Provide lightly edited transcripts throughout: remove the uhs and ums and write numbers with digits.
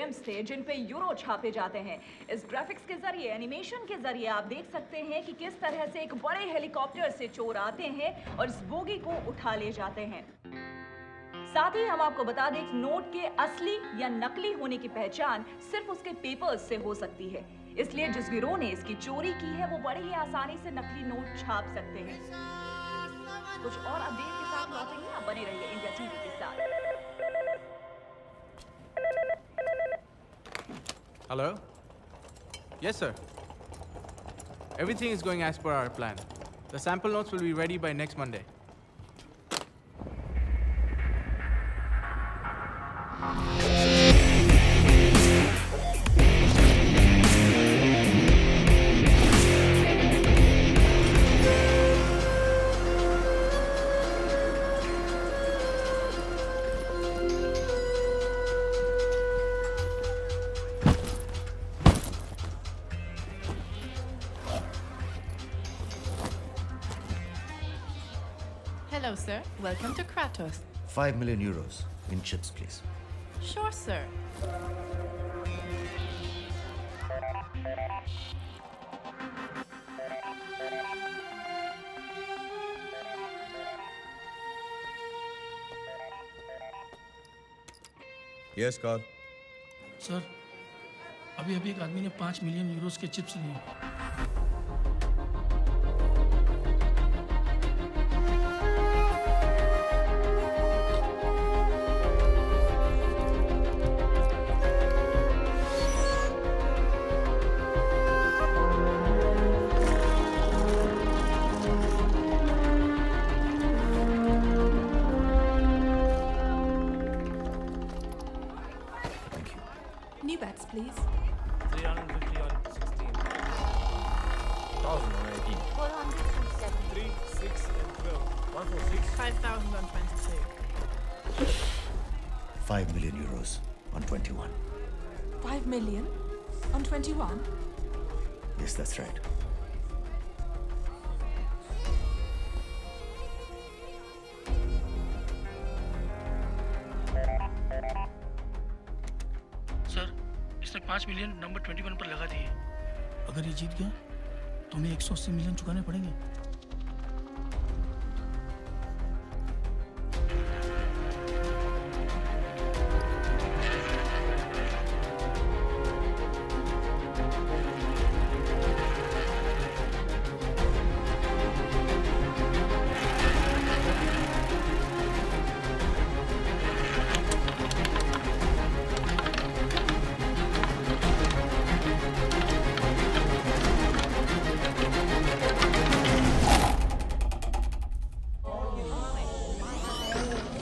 Games थे जिन पे euro छापे जाते हैं। इस ग्राफिक्स के जरिए, एनिमेशन के जरिए आप देख सकते हैं कि किस तरह से एक बड़े हेलीकॉप्टर से चोर आते हैं और इस बोगी को उठा ले जाते हैं। साथ ही हम आपको बता दें कि नोट के असली या नकली होने की पहचान सिर्फ उसके पेपर्स से हो सकती है। इसलिए जिस गिरोह ने इसकी चोरी की है वो बड़े ही आसानी से नकली नोट छाप सकते हैं। कुछ और अपडेट के साथ लौटेंगे, आप बने रहिए इंडिया टीवी के साथ। Hello? Yes, sir. Everything is going as per our plan. The sample notes will be ready by next Monday. Hello, sir. Welcome to Kratos. 5 million euros in chips, please. Sure, sir. Yes, Carl. Sir, अभी एक आदमी ने 5 million Euros के chips लिए। New bets, please. 350 on 16. 1,000 on 18. 3, 6, and 12. 146. 5,000 on 22. 5 million euros on 21. 5 million on 21? Yes, that's right. Sir, इसने 5 million number 21 पर लगा दिए। अगर ये जीत गया तो हमें 180 मिलियन चुकाने पड़ेंगे।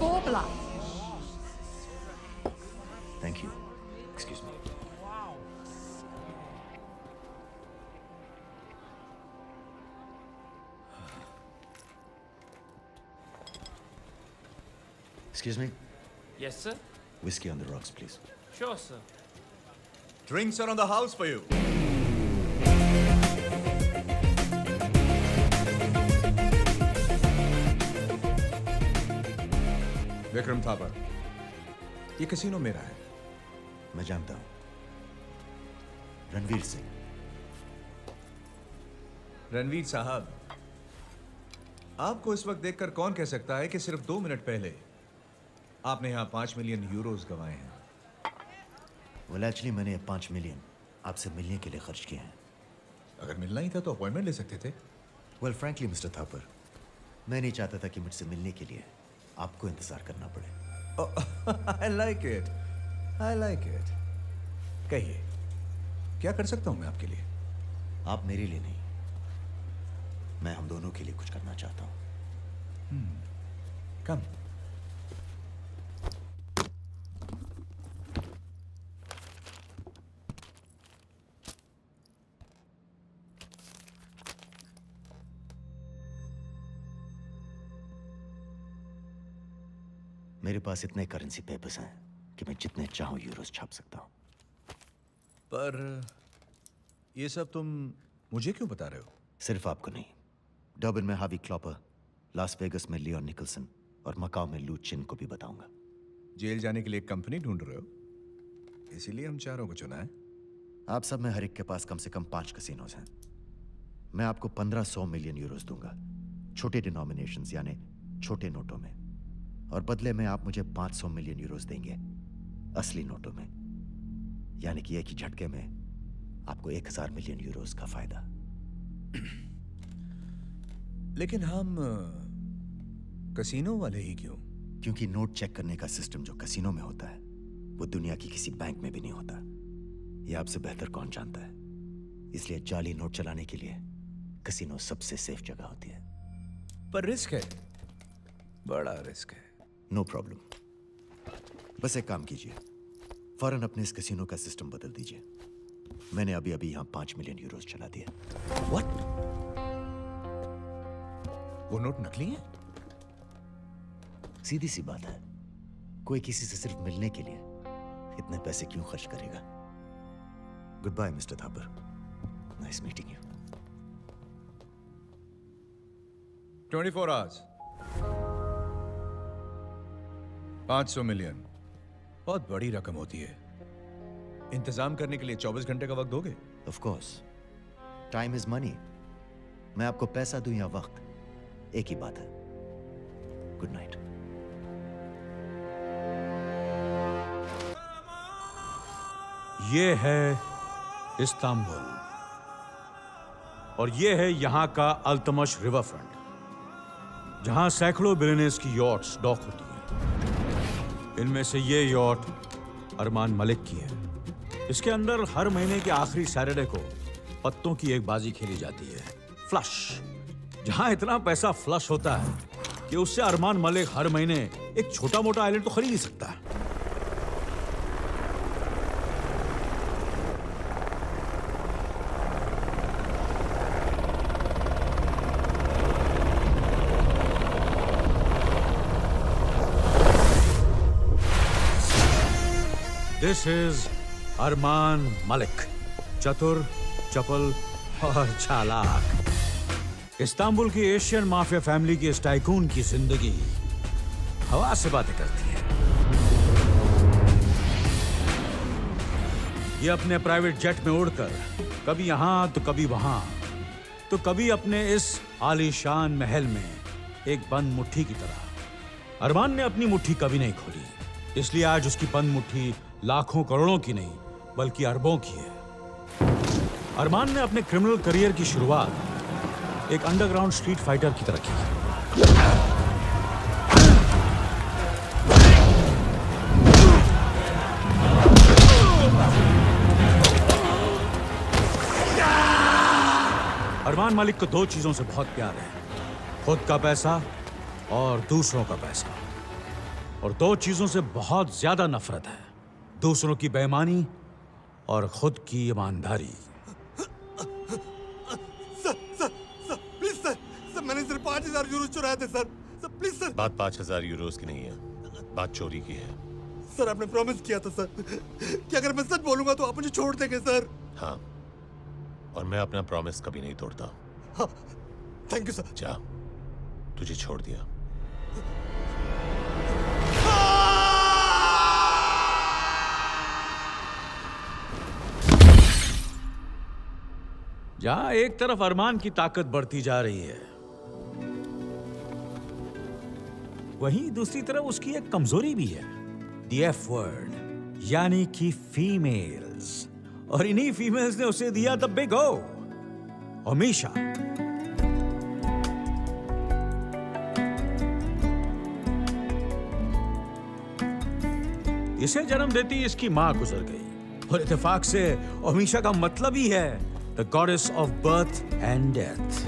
Four black. Thank you. Excuse me. Excuse me. Yes, sir. Whiskey on the rocks, please. Sure, sir. Drinks are on the house for you. Vikram Thapar, ये कैसीनो मेरा है। मैं जानता हूं। रणवीर सिंह। रणवीर साहब, आपको इस वक्त देखकर कौन कह सकता है कि सिर्फ 2 मिनट पहले आपने यहां 5 मिलियन यूरोस गंवाए हैं। Well, actually, मैंने 5 मिलियन आपसे मिलने के लिए खर्च किए हैं। अगर मिलना ही था तो अपॉइंटमेंट ले सकते थे। Well, frankly, मिस्टर थापर, मैं नहीं चाहता था कि मुझसे मिलने के लिए आपको इंतजार करना पड़े। I like it. I like it. कहिए, क्या कर सकता हूं मैं आपके लिए? आप मेरे लिए नहीं, मैं हम दोनों के लिए कुछ करना चाहता हूं। कम। मेरे पास इतने करेंसी पेपर्स हैं कि मैं जितने चाहूं यूरोस छाप सकता हूं। पर ये सब तुम मुझे क्यों बता रहे हो? सिर्फ आपको नहीं, डर्बन में हावी क्लॉपर, लास वेगस में लियोन निकलसन और मकाओ में लू चिन को भी बताऊंगा। जेल जाने के लिए एक कंपनी ढूंढ रहे हो? इसीलिए हम चारों को चुना है। आप सब में हर एक के पास कम से कम 5 कसिनोज हैं। मैं आपको 1500 मिलियन यूरोस दूंगा, छोटे डिनोमिनेशंस यानी छोटे नोटों में, और बदले में आप मुझे 500 मिलियन यूरोस देंगे असली नोटों में, यानी कि एक ही झटके में आपको 1000 मिलियन यूरोस का फायदा। लेकिन हम कसीनो वाले ही क्यों? क्योंकि नोट चेक करने का सिस्टम जो कसिनो में होता है वो दुनिया की किसी बैंक में भी नहीं होता। ये आपसे बेहतर कौन जानता है। इसलिए जाली नोट चलाने के लिए कसिनो सबसे सेफ जगह होती है। पर रिस्क है, बड़ा रिस्क है। नो प्रॉब्लम, बस एक काम कीजिए, फौरन अपने इस कसिनो का सिस्टम बदल दीजिए। मैंने अभी अभी यहाँ 5 मिलियन यूरोस चला दिए। व्हाट? वो नोट नकली है? सीधी सी बात है, कोई किसी से सिर्फ मिलने के लिए इतने पैसे क्यों खर्च करेगा। Goodbye mister Thapar, nice meeting you. 24 hours, 500 million बहुत बड़ी रकम होती है। इंतजाम करने के लिए 24 घंटे का वक्त दोगे? Of course, time is money. मैं आपको पैसा दूं या वक्त, एक ही बात है। Good night. ये है इस्तांबुल और ये है यहाँ का अल्तमश रिवर फ्रंट, जहाँ सैकड़ों बिलियनर्स की यॉट्स डॉक होती हैं। इनमें से ये यॉट अरमान मलिक की है। इसके अंदर हर महीने के आखिरी सैटरडे को पत्तों की एक बाजी खेली जाती है, फ्लश। जहाँ इतना पैसा फ्लश होता है कि उससे अरमान मलिक हर महीने एक छोटा मोटा आइलैंड तो खरीद ही सकता है। दिस इज अरमान मलिक, चतुर, चपल और चालाक। इस्तांबुल की एशियन माफिया फैमिली की इस टाइकून की जिंदगी हवा से बातें करती है। ये अपने प्राइवेट जेट में उड़कर कभी यहां तो कभी वहां तो कभी अपने इस आलीशान महल में एक बंद मुट्ठी की तरह। अरमान ने अपनी मुट्ठी कभी नहीं खोली, इसलिए आज उसकी बंद मुट्ठी लाखों करोड़ों की नहीं बल्कि अरबों की है। अरमान ने अपने क्रिमिनल करियर की शुरुआत एक अंडरग्राउंड स्ट्रीट फाइटर की तरह की। अरमान मलिक को दो चीजों से बहुत प्यार है, खुद का पैसा और दूसरों का पैसा। और दो चीजों से बहुत ज्यादा नफरत है, दूसरों की बेईमानी और खुद की ईमानदारी। प्लीज सर, मैंने सिर्फ 5000 यूरो चुराए थे सर, प्लीज सर। बात 5000 यूरोस की नहीं है, बात चोरी की है। सर आपने प्रॉमिस किया था सर कि अगर मैं सच बोलूंगा तो आप मुझे छोड़ देंगे सर। हाँ, और मैं अपना प्रॉमिस कभी नहीं तोड़ता। हाँ, थैंक यू सर। जा, तुझे छोड़ दिया। जहां एक तरफ अरमान की ताकत बढ़ती जा रही है, वहीं दूसरी तरफ उसकी एक कमजोरी भी है, द एफ वर्ड, यानी कि फीमेल्स। और इन्हीं फीमेल्स ने उसे दिया द बिग ओ, हमेशा। इसे जन्म देती इसकी मां गुजर गई, और इत्तेफाक से ओमिशा का मतलब ही है the goddess of birth and death.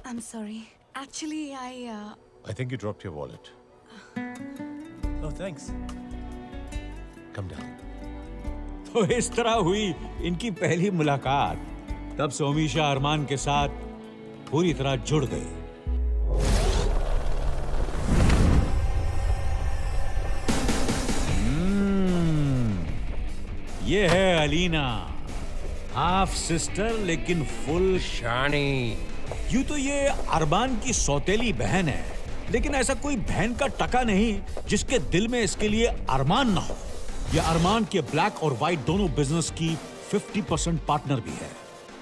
I'm sorry. Actually, I think you dropped your wallet. Oh, thanks. Come down. तो इस तरह हुई इनकी पहली मुलाकात। तब से ओमिशा अरमान के साथ पूरी तरह जुड़ गई। ये है अलीना, हाफ सिस्टर लेकिन फुल शानी। यूं तो ये अरमान की सौतेली बहन है, लेकिन ऐसा कोई बहन का टका नहीं जिसके दिल में इसके लिए अरमान ना हो। ये अरमान के ब्लैक और व्हाइट दोनों बिजनेस की 50% पार्टनर भी है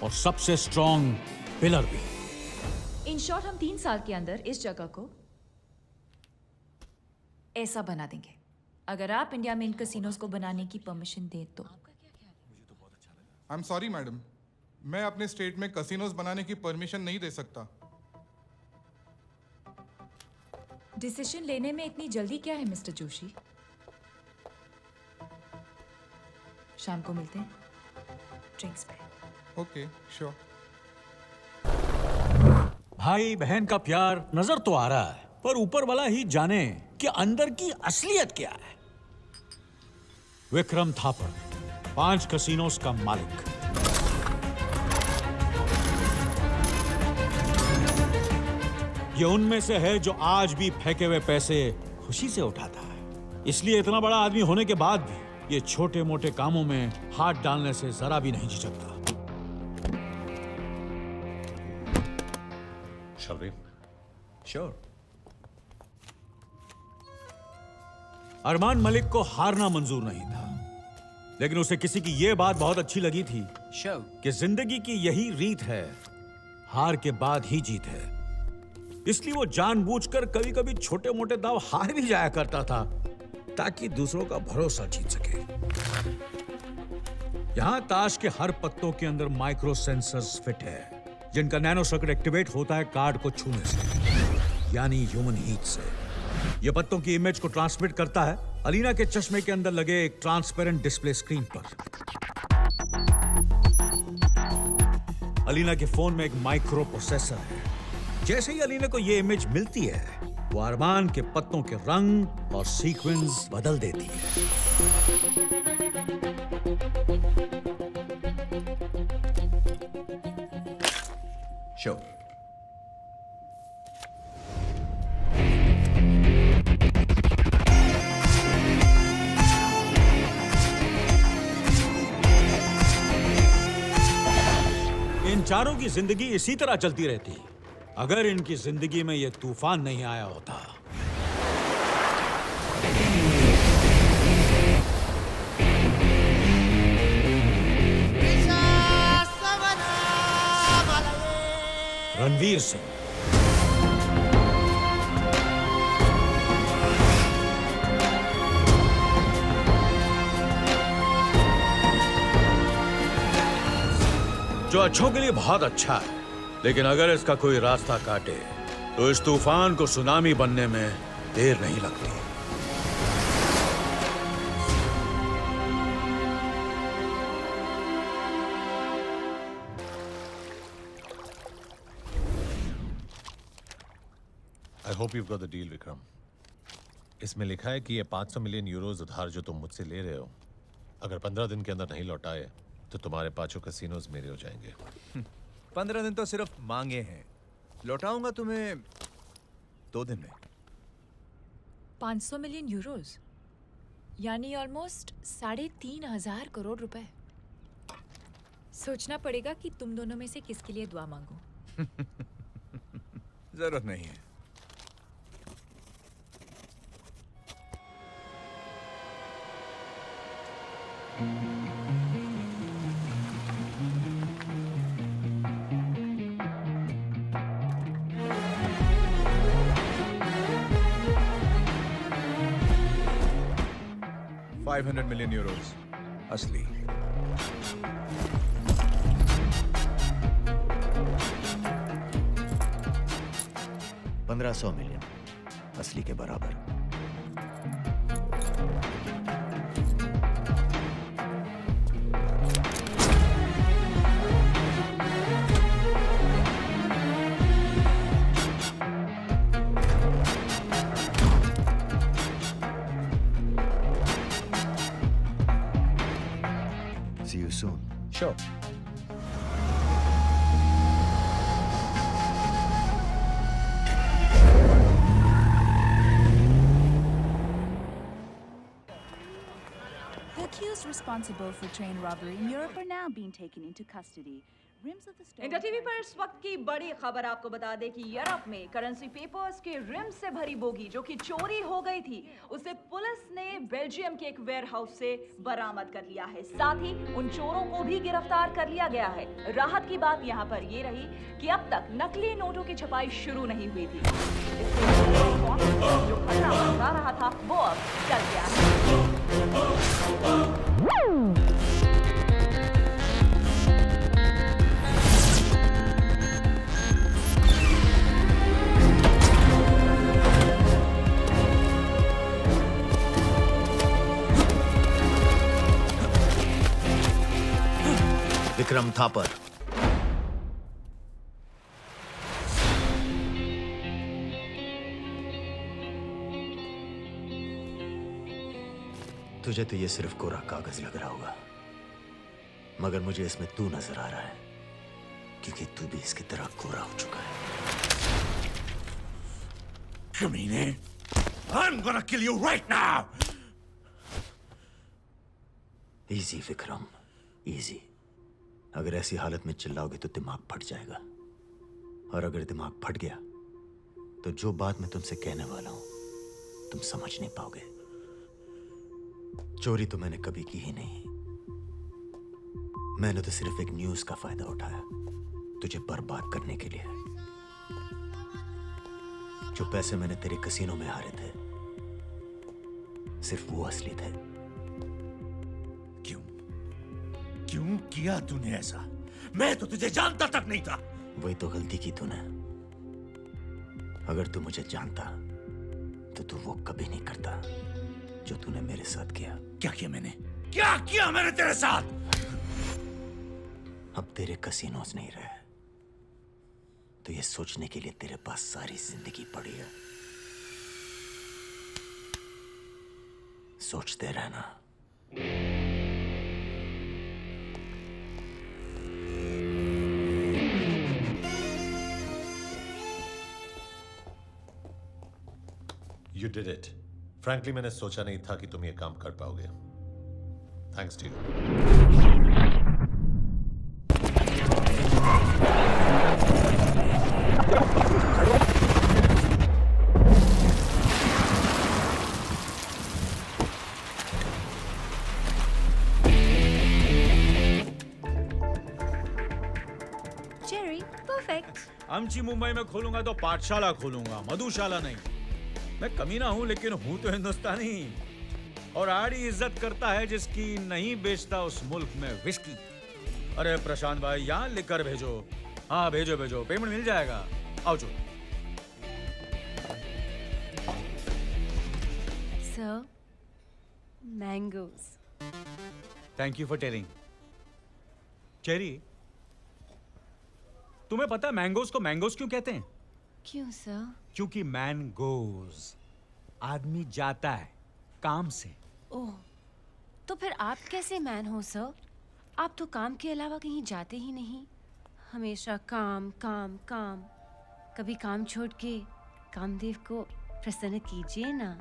और सबसे स्ट्रॉन्ग पिलर भी। इन शॉर्ट हम 3 साल के अंदर इस जगह को ऐसा बना देंगे, अगर आप इंडिया में इन कैसीनोज को बनाने की परमिशन दें तो। आई एम सॉरी मैडम, मैं अपने स्टेट में कैसीनोज बनाने की परमिशन नहीं दे सकता। डिसीजन लेने में इतनी जल्दी क्या है मिस्टर जोशी? शाम को मिलते हैं ड्रिंक्स पे। Okay, sure. भाई बहन का प्यार नजर तो आ रहा है, पर ऊपर वाला ही जाने कि अंदर की असलियत क्या है। विक्रम थापर, 5 कैसीनोज का मालिक। ये उनमें से है जो आज भी फेंके हुए पैसे खुशी से उठाता है। इसलिए इतना बड़ा आदमी होने के बाद भी ये छोटे मोटे कामों में हाथ डालने से जरा भी नहीं झिझकता। श्योर। अरमान मलिक को हारना मंजूर नहीं था, लेकिन उसे किसी की यह बात बहुत अच्छी लगी थी कि जिंदगी की यही रीत है, हार के बाद ही जीत है। इसलिए वो जानबूझकर कभी कभी छोटे मोटे दाव हार भी जाया करता था ताकि दूसरों का भरोसा जीत सके। यहां ताश के हर पत्तों के अंदर माइक्रो सेंसर्स फिट है, जिनका नैनो सर्किट एक्टिवेट होता है कार्ड को छूने से, यानी ह्यूमन हीट से। यह पत्तों की इमेज को ट्रांसमिट करता है अलीना के चश्मे के अंदर लगे एक ट्रांसपेरेंट डिस्प्ले स्क्रीन पर। अलीना के फोन में एक माइक्रो प्रोसेसर है। जैसे ही अलीना को यह इमेज मिलती है, वो अरमान के पत्तों के रंग और सीक्वेंस बदल देती है। श्योर। इन चारों की जिंदगी इसी तरह चलती रहती अगर इनकी जिंदगी में यह तूफान नहीं आया होता। रणवीर सिंह, जो अच्छों के लिए बहुत अच्छा है, लेकिन अगर इसका कोई रास्ता काटे तो इस तूफान को सुनामी बनने में देर नहीं लगती। I hope you got the deal Vikram. इसमें लिखा है कि ये 500 मिलियन यूरोज उधार जो तुम मुझसे ले रहे हो, अगर 15 दिन के अंदर नहीं लौटाए तो तुम्हारे 5 कैसीनोज मेरे हो जाएंगे। 15 दिन तो सिर्फ मांगे हैं, लौटाऊंगा तुम्हें 2 दिन में। 500 मिलियन यूरोज यानी ऑलमोस्ट 3,500 करोड़ रुपए। सोचना पड़ेगा कि तुम दोनों में से किसके लिए दुआ मांगूं। जरूरत नहीं है। $500 मिलियन यूरोज असली। $1,500 मिलियन असली के बराबर। Sure. The accused responsible for train robbery in Europe are now being taken into custody. Rims of the stolen India TV पर इस वक्त की बड़ी खबर आपको बता दें कि यूरोप में करेंसी पेपर्स के रिम से भरी बोगी जो कि चोरी हो गई थी, उसे पुलिस ने बेल्जियम के एक वेयरहाउस से बरामद कर लिया है। साथ ही उन चोरों को भी गिरफ्तार कर लिया गया है। राहत की बात यहाँ पर ये रही कि अब तक नकली नोटों की छपाई शुरू नहीं हुई थी। इससे जो खतरा मंडरा रहा था वो अब टल गया है। विक्रम थापर, तुझे तो ये सिर्फ कोरा कागज लग रहा होगा, मगर मुझे इसमें तू नजर आ रहा है, क्योंकि तू भी इसकी तरह कोरा हो चुका है। कमीने, I'm gonna kill you right now! Easy Vikram, easy. अगर ऐसी हालत में चिल्लाओगे तो दिमाग फट जाएगा, और अगर दिमाग फट गया तो जो बात मैं तुमसे कहने वाला हूं तुम समझ नहीं पाओगे। चोरी तो मैंने कभी की ही नहीं। मैंने तो सिर्फ एक न्यूज़ का फायदा उठाया तुझे बर्बाद करने के लिए। जो पैसे मैंने तेरे कसीनो में हारे थे सिर्फ वो असली थे। क्यों किया तूने ऐसा? मैं तो तुझे जानता तक नहीं था। वही तो गलती की तूने। अगर तू मुझे जानता तो तू वो कभी नहीं करता जो तूने मेरे साथ किया। क्या किया मैंने? क्या किया मैंने तेरे साथ? अब तेरे कसीनोज नहीं रहे तो ये सोचने के लिए तेरे पास सारी जिंदगी पड़ी है। सोचते रहना। You did it. Frankly, मैंने सोचा नहीं था कि तुम ये काम कर पाओगे। Thanks to you. Jerry, perfect. आमची मुंबई में खोलूंगा तो पाठशाला खोलूंगा, मधुशाला नहीं। मैं कमीना हूं लेकिन हूं तो हिंदुस्तानी। और आड़ी इज्जत करता है जिसकी नहीं बेचता उस मुल्क में विस्की। अरे प्रशांत भाई यहाँ लिख कर भेजो। हाँ भेजो भेजो, पेमेंट मिल जाएगा। आओ चलो। Sir, mangoes. Thank you for telling. Cherry, तुम्हें पता है मैंगोज को मैंगोज क्यों कहते हैं? क्यों सर? क्योंकि मैन गोज, आदमी जाता है काम से। ओह, तो फिर आप कैसे मैन हो सर? आप तो काम के अलावा कहीं जाते ही नहीं। हमेशा काम काम काम। कभी काम छोड़ के कामदेव को प्रसन्न कीजिए ना।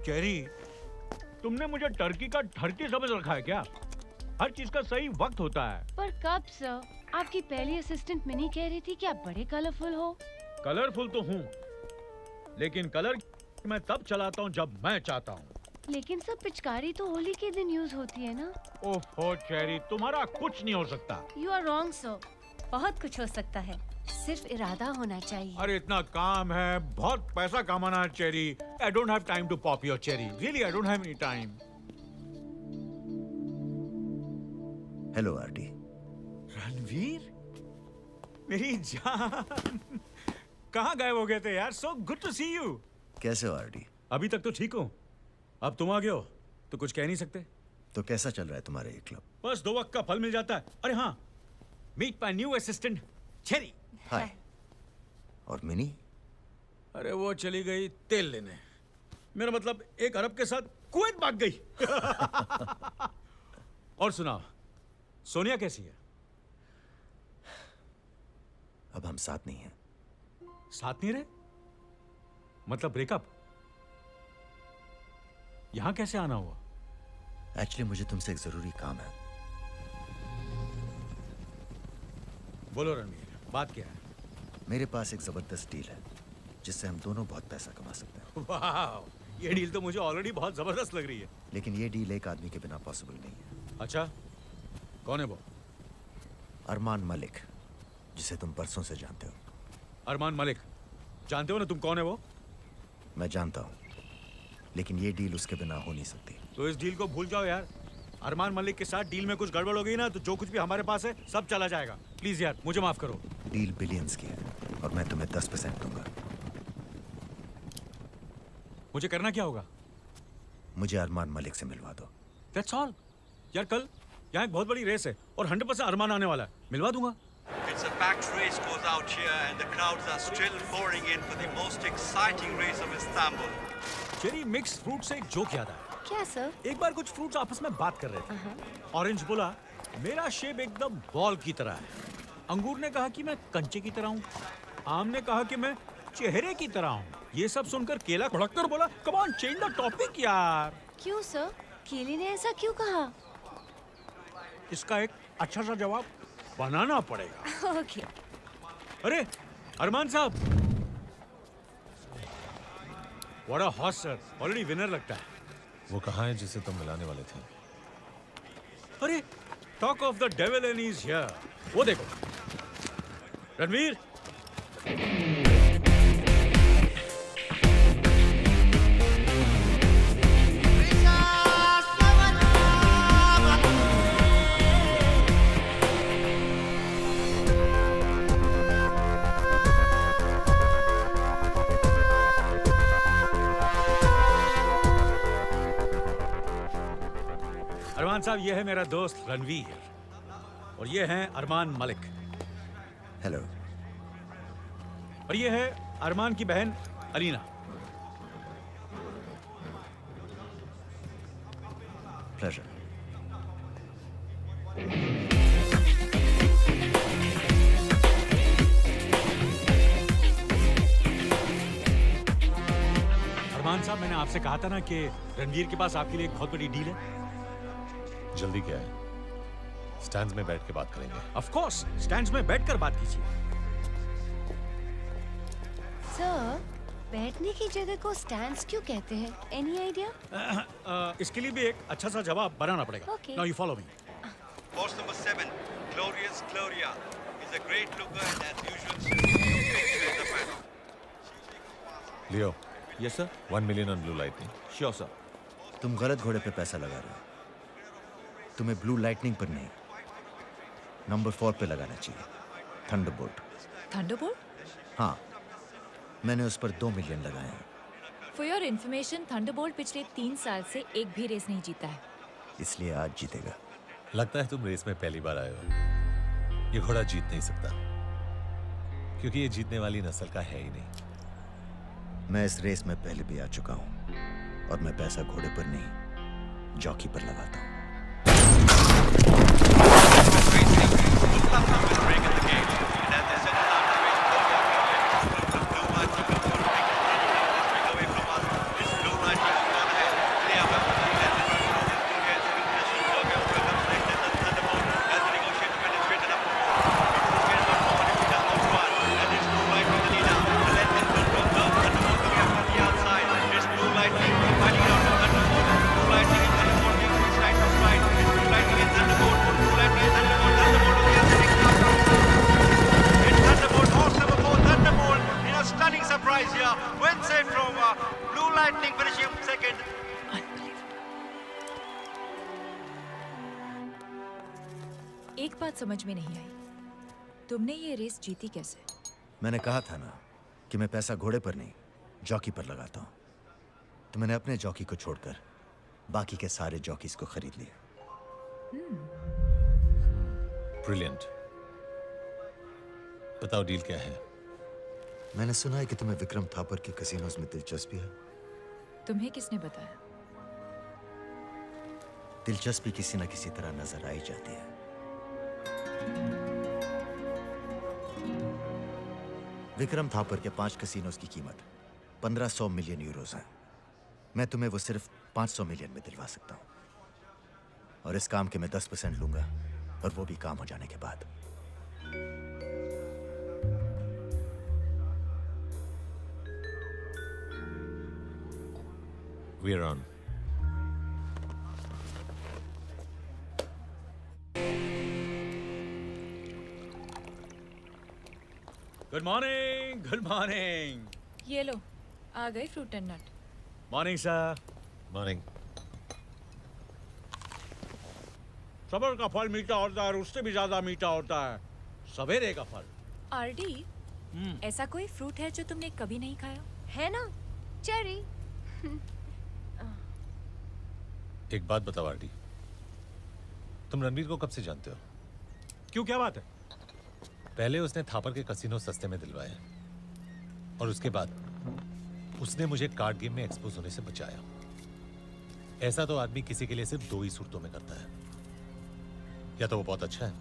चेरी, तुमने मुझे टर्की का ठरकी समझ रखा है क्या? हर चीज का सही वक्त होता है। पर कब सर? आपकी पहली असिस्टेंट मिनी कह रही थी कि आप बड़े कलरफुल हो। कलरफुल तो हूँ, लेकिन कलर मैं तब चलाता हूँ जब मैं चाहता हूँ। लेकिन सब पिचकारी तो होली के दिन यूज होती है ना। ओहो चेरी, तुम्हारा कुछ नहीं हो सकता। You are wrong sir. बहुत कुछ हो सकता है, सिर्फ इरादा होना चाहिए। अरे इतना काम है, बहुत पैसा कमाना है cherry. I don't have time to pop your cherry. Really I don't have any time. Hello RT. Ranveer, मेरी जान, कहाँ गायब हो गए थे यार? So good to see you. कैसे हो आरटी? अभी तक तो ठीक हो, अब तुम आ गए हो तो कुछ कह नहीं सकते। तो कैसा चल रहा है तुम्हारा ये क्लब? बस 2 वक्त का फल मिल जाता है। अरे हाँ, meet my new assistant Cherry. Hi. और मिनी? अरे वो चली गई तेल लेने। मेरा मतलब 1 अरब के साथ कुवैत भाग गई। और सुनाओ, सोनिया कैसी है? अब हम साथ नहीं हैं। साथ नहीं रहे? मतलब ब्रेकअप? यहां कैसे आना हुआ? एक्चुअली मुझे तुमसे एक जरूरी काम है। बोलो रणवीर, बात क्या है? मेरे पास एक जबरदस्त डील है जिससे हम दोनों बहुत पैसा कमा सकते हैं। वाह, ये डील तो मुझे ऑलरेडी बहुत जबरदस्त लग रही है। लेकिन ये डील एक आदमी के बिना पॉसिबल नहीं है। अच्छा, कौन है वो? अरमान मलिक, जिसे तुम परसों से जानते हो। अरमान मलिक, जानते हो ना तुम कौन है वो? मैं जानता हूं, लेकिन ये डील उसके बिना हो नहीं सकती। तो इस डील को भूल जाओ यार। अरमान मलिक के साथ डील में कुछ गड़बड़ हो गई ना तो जो कुछ भी हमारे पास है सब चला जाएगा। प्लीज यार, मुझे माफ करो। डील बिलियंस की है और मैं तुम्हें 10% दूंगा। मुझे करना क्या होगा? मुझे अरमान मलिक से मिलवा दो। That's all. यार कल यहाँ एक बहुत बड़ी रेस है और 100% अरमान आने वाला है। मिलवा दूंगा। It's a packed race goes out here and the crowds are still pouring in for the most exciting race of Istanbul. Cherry mix fruit से एक जोक याद आया। क्या सर? एक बार कुछ फ्रूट्स आपस में बात कर रहे थे। ऑरेंज बोला, मेरा शेप एकदम बॉल की तरह है। अंगूर ने कहा कि मैं कंचे की तरह हूँ। आम ने कहा कि मैं चेहरे की तरह हूँ। ये सब सुनकर केला भड़क कर बोला, come on change the topic यार। क्यों सर? केले ने ऐसा क्यों कहा? इसका एक अच्छा सा जवाब बनाना पड़ेगा। ओके। अरे अरमान साहब, what a horse sir, already winner लगता है। वो कहाँ है जिसे तुम मिलाने वाले थे? अरे talk of the devil and he is here. वो देखो रणवीर। अरमान साहब, ये है मेरा दोस्त रणवीर और ये हैं अरमान मलिक। हेलो। और ये है अरमान की बहन अलीना। प्लेजर। अरमान साहब, मैंने आपसे कहा था ना कि रणवीर के पास आपके लिए एक बहुत बड़ी डील है। जल्दी क्या है? स्टैंड्स में बैठ के बात करेंगे। ऑफ कोर्स, स्टैंड्स में बैठकर बात कीजिए। सर, बैठने की जगह को स्टैंड्स क्यों कहते हैं? Any idea? इसके लिए भी एक अच्छा सा जवाब बनाना पड़ेगा। Okay. Now you follow me. Horse number 7, Glorious Gloria, is a great looker and as usual she's in the paddock. Leo. Yes sir. 1 million on blue lightning. Sure sir. तुम गलत घोड़े पे पैसा लगा रहे हो। तुम्हें ब्लू लाइटनिंग पर नहीं, नंबर 4 पे लगाना चाहिए, थंडरबोल्ट। थंडरबोल्ट? हाँ, मैंने उस पर 2 मिलियन लगाए हैं। फॉर योर इन्फॉर्मेशन, थंडरबोल्ट पिछले 3 साल से एक भी रेस नहीं जीता है। इसलिए आज जीतेगा। लगता है तुम रेस में पहली बार आए हो। ये घोड़ा जीत नहीं सकता क्योंकि ये जीतने वाली नस्ल का है ही नहीं। मैं इस रेस में पहले भी आ चुका हूँ और मैं पैसा घोड़े पर नहीं, जॉकी पर लगाता हूँ। एक बात समझ में नहीं आई, तुमने ये रेस जीती कैसे? मैंने कहा था ना कि मैं पैसा घोड़े पर नहीं, जॉकी पर लगाता हूँ। तो मैंने अपने जॉकी को छोड़कर बाकी के सारे जॉकीज को खरीद लिया। ब्रिलियंट। बताओ डील क्या है? मैंने सुना है कि तुम्हें विक्रम थापर की कैसीनोज में दिलचस्पी है। तुम्हें किसने बताया? दिलचस्पी किसी न किसी तरह नजर आ ही जाती है। विक्रम थापर के 5 कैसीनोज की कीमत 1500 मिलियन यूरोस है। मैं तुम्हें वो सिर्फ 500 मिलियन में दिलवा सकता हूं, और इस काम के मैं 10% लूंगा, और वो भी काम हो जाने के बाद। We're on. Good morning, good morning. ये लो, आ गए fruit and nut. Morning sir. Morning. सबर का फल मीठा होता है और उससे भी ज्यादा मीठा होता है सवेरे का फल। आरडी, ऐसा कोई फ्रूट है जो तुमने कभी नहीं खाया? है ना, चेरी। एक बात बताओ आरडी, तुम रणवीर को कब से जानते हो? क्यों, क्या बात है? पहले उसने थापर के कसिनो सस्ते में दिलवाए, और उसके बाद उसने मुझे कार्ड गेम में एक्सपोज होने से बचाया। ऐसा तो आदमी किसी के लिए सिर्फ 2 ही सूरतों में करता है, या तो वो बहुत अच्छा है,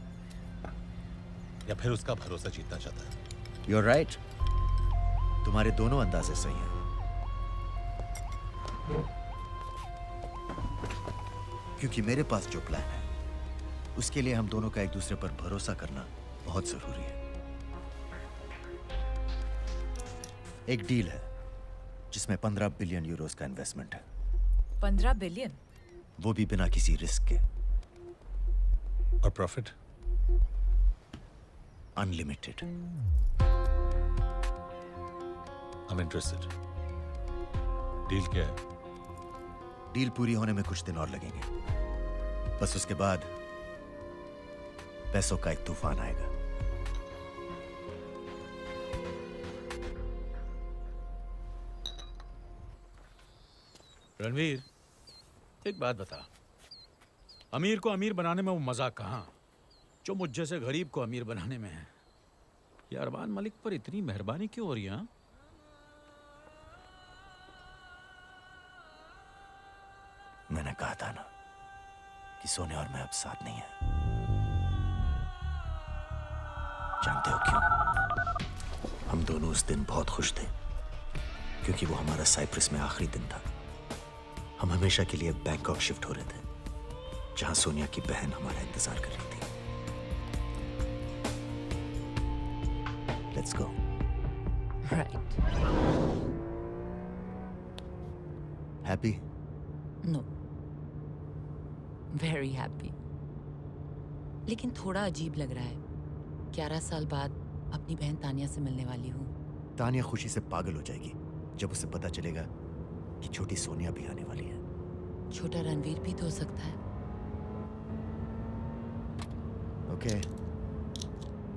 या फिर उसका भरोसा जीतना चाहता है। You're right. तुम्हारे दोनों अंदाजे सही हैं। क्योंकि मेरे पास जो प्लान है, उसके लिए हम दोनों का एक दूसरे पर भरोसा करना बहुत जरूरी है। एक डील है जिसमें 15 बिलियन यूरोस का इन्वेस्टमेंट है। 15 बिलियन? वो भी बिना किसी रिस्क के। और profit? Unlimited. I'm interested. Deal क्या है? डील पूरी होने में कुछ दिन और लगेंगे, बस उसके बाद पैसों का एक तूफान आएगा। रणवीर, एक बात बता, अमीर को अमीर बनाने में वो मजा कहाँ जो मुझ जैसे गरीब को अमीर बनाने में है। ये अरमान मलिक पर इतनी मेहरबानी क्यों हो रही है? मैंने कहा था ना कि सोने और मैं अब साथ नहीं है। जानते हो क्यों? हम दोनों उस दिन बहुत खुश थे, क्योंकि वो हमारा साइप्रस में आखिरी दिन था। हम हमेशा के लिए बैंकॉक शिफ्ट हो रहे थे, जहां सोनिया की बहन हमारा इंतजार कर रही थी। Let's go. Right. Happy? No, very happy. लेकिन थोड़ा अजीब लग रहा है। 11 साल बाद अपनी बहन तानिया से मिलने वाली हूँ। तानिया खुशी से पागल हो जाएगी जब उसे पता चलेगा कि छोटी सोनिया भी आने वाली है। छोटा रणवीर भी तो हो सकता है। ओके,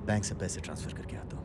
बैंक से पैसे ट्रांसफर करके आता हूँ।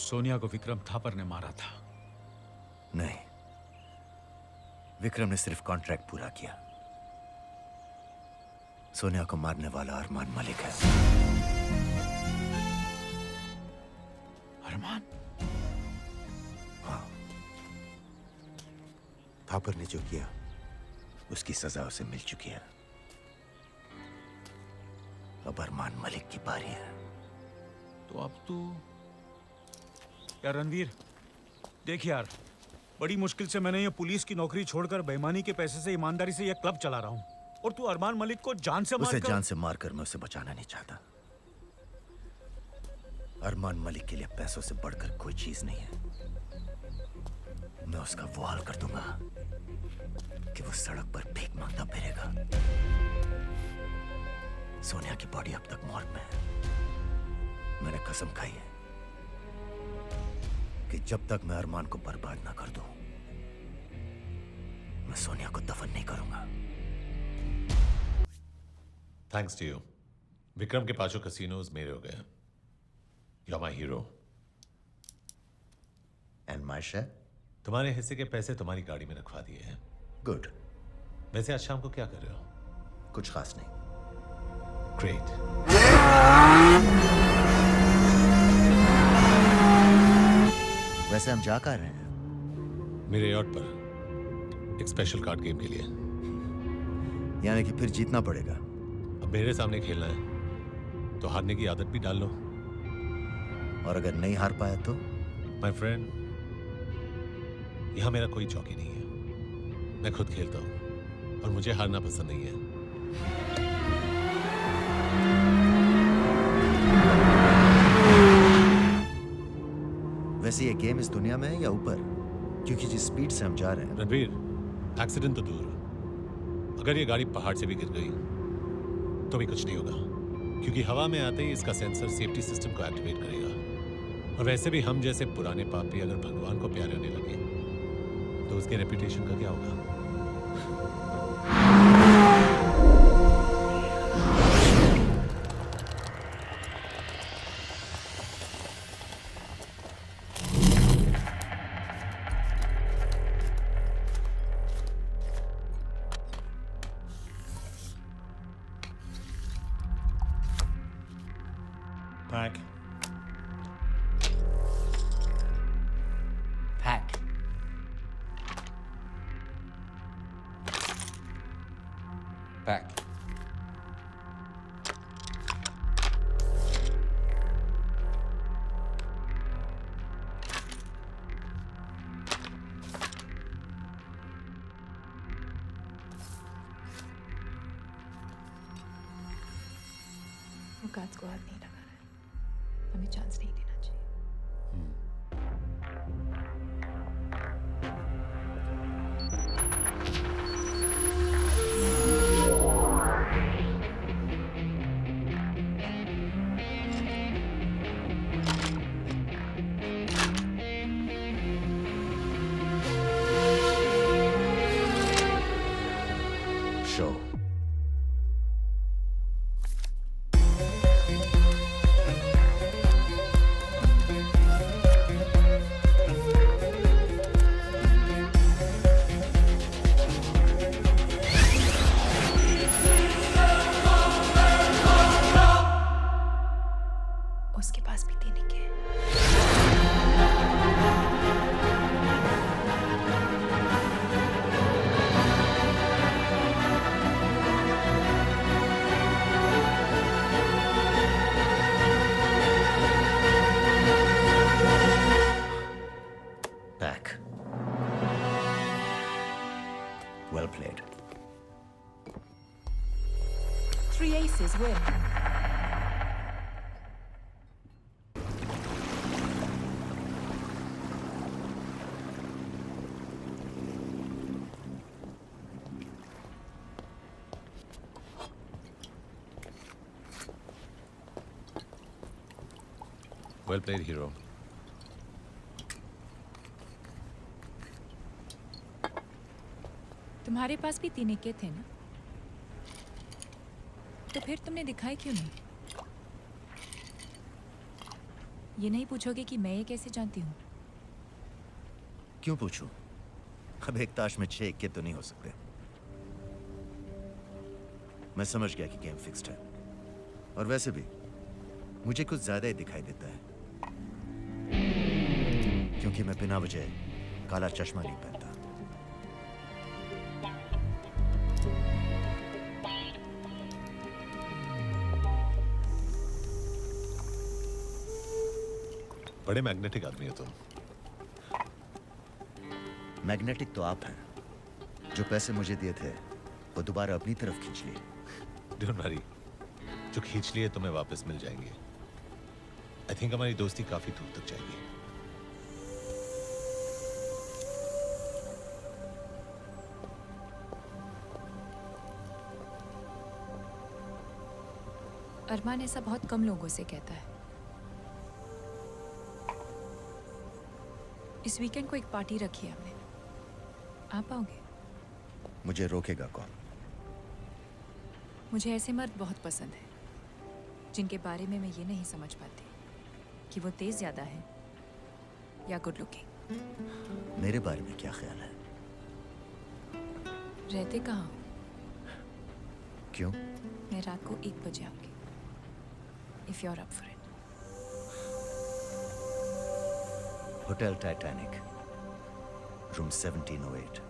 सोनिया को विक्रम थापर ने मारा था। नहीं, विक्रम ने सिर्फ कॉन्ट्रैक्ट पूरा किया। सोनिया को मारने वाला अरमान मलिक है। अरमान? हाँ, थापर ने जो किया उसकी सजा उसे मिल चुकी है। अब अरमान मलिक की बारी है। तो अब तू यार रणवीर, देख यार, बड़ी मुश्किल से मैंने ये पुलिस की नौकरी छोड़कर बेईमानी के पैसे से ईमानदारी से ये क्लब चला रहा हूं, और तू अरमान मलिक को जान से मारकर... उसे जान से मारकर मैं उसे बचाना नहीं चाहता। अरमान मलिक के लिए पैसों से बढ़कर कोई चीज नहीं है। मैं उसका वो हाल कर दूंगा कि वो सड़क पर भीख मांगता फिरेगा। सोनिया की बॉडी अब तक मॉर्ग में है। मैंने कसम खाई है कि जब तक मैं अरमान को बर्बाद ना कर दूं, मैं सोनिया को दफन नहीं करूंगा। Thanks to you. विक्रम के पांचों कैसीनोज मेरे हो गए। You are my hero. And my share? तुम्हारे हिस्से के पैसे तुम्हारी गाड़ी में रखवा दिए हैं। गुड। वैसे आज शाम को क्या कर रहे हो? कुछ खास नहीं। ग्रेट। वैसे हम जा कहाँ रहे हैं? मेरे यॉट पर एक स्पेशल कार्ड गेम के लिए। यानी कि फिर जीतना पड़ेगा। अब मेरे सामने खेलना है तो हारने की आदत भी डाल लो। और अगर नहीं हार पाया तो? माय फ्रेंड, यहां मेरा कोई जॉकी नहीं है। मैं खुद खेलता हूं और मुझे हारना पसंद नहीं है। वैसे ये गेम इस दुनिया में है या ऊपर? क्योंकि जिस स्पीड से हम जा रहे हैं। रणवीर, एक्सीडेंट तो दूर, अगर ये गाड़ी पहाड़ से भी गिर गई तो भी कुछ नहीं होगा, क्योंकि हवा में आते ही इसका सेंसर सेफ्टी सिस्टम को एक्टिवेट करेगा। और वैसे भी हम जैसे पुराने पापी अगर भगवान को प्यारे होने लगे तो उसके रेपुटेशन का क्या होगा? Pack. Pack. Pack. वो काज को हाथ नहीं लगा रहा है। हमें चांस नहीं देना चाहिए। शो। उसके पास भी देने के Back. Well played. 3 aces win. Well played, hero. तुम्हारे पास भी 3 के थे ना? तो फिर तुमने दिखाए क्यों नहीं? ये नहीं पूछोगे कि मैं ये कैसे जानती हूँ? क्यों पूछूं? अब एक ताश में 6 इक्के तो नहीं हो सकते। मैं समझ गया कि गेम फिक्स्ड है, और वैसे भी मुझे कुछ ज्यादा ही दिखाई देता है, क्योंकि मैं बिना वजह काला चश्मा नहीं पहनता। बड़े मैग्नेटिक आदमी हो तुम। मैग्नेटिक तो आप हैं। जो पैसे मुझे दिए थे वो दोबारा अपनी तरफ खींच लिए। डोंट वरी, जो खींच लिए तुम्हें वापस मिल जाएंगे। आई थिंक हमारी दोस्ती काफी दूर तक जाएगी। अरमान ऐसा बहुत कम लोगों से कहता है। इस वीकेंड को एक पार्टी रखी है हमने, आप आओगे? मुझे रोकेगा कौन? मुझे ऐसे मर्द बहुत पसंद है जिनके बारे में मैं ये नहीं समझ पाती कि वो तेज ज्यादा है या गुड लुकिंग। मेरे बारे में क्या ख्याल है? रहते कहाँ हो? क्यों? मैं रात को 1 बजे आऊंगी, if you are up for it. Hotel Titanic, room 1708।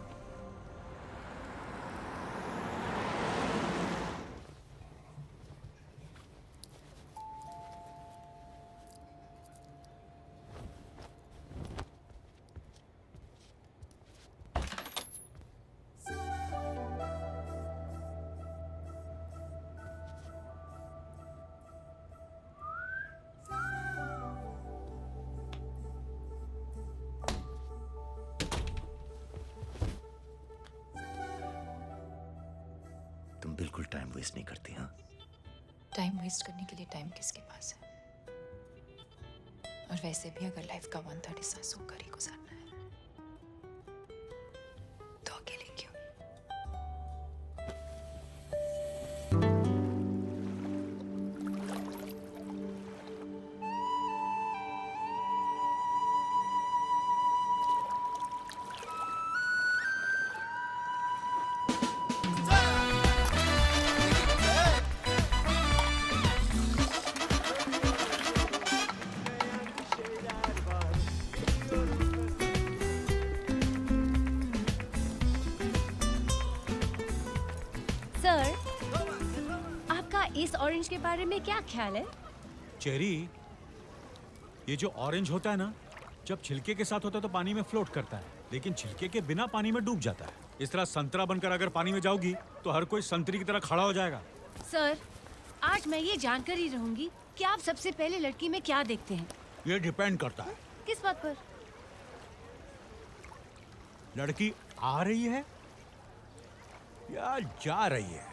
तुम बिल्कुल टाइम वेस्ट नहीं करती, हाँ? टाइम वेस्ट करने के लिए टाइम किसके पास है? और वैसे भी अगर लाइफ का 1/3 हिस्सा सोकर ही गुजारना है तो अकेले क्यों? इस ऑरेंज के बारे में क्या ख्याल है? चेरी, ये जो ऑरेंज होता है ना, जब छिलके के साथ होता है तो पानी में फ्लोट करता है, लेकिन छिलके के बिना पानी में डूब जाता है। इस तरह संतरा बनकर अगर पानी में जाओगी तो हर कोई संतरी की तरह खड़ा हो जाएगा। सर, आज मैं ये जानकर ही रहूंगी कि आप सबसे पहले लड़की में क्या देखते हैं। ये डिपेंड करता है। किस बात पर? लड़की आ रही है या जा रही है?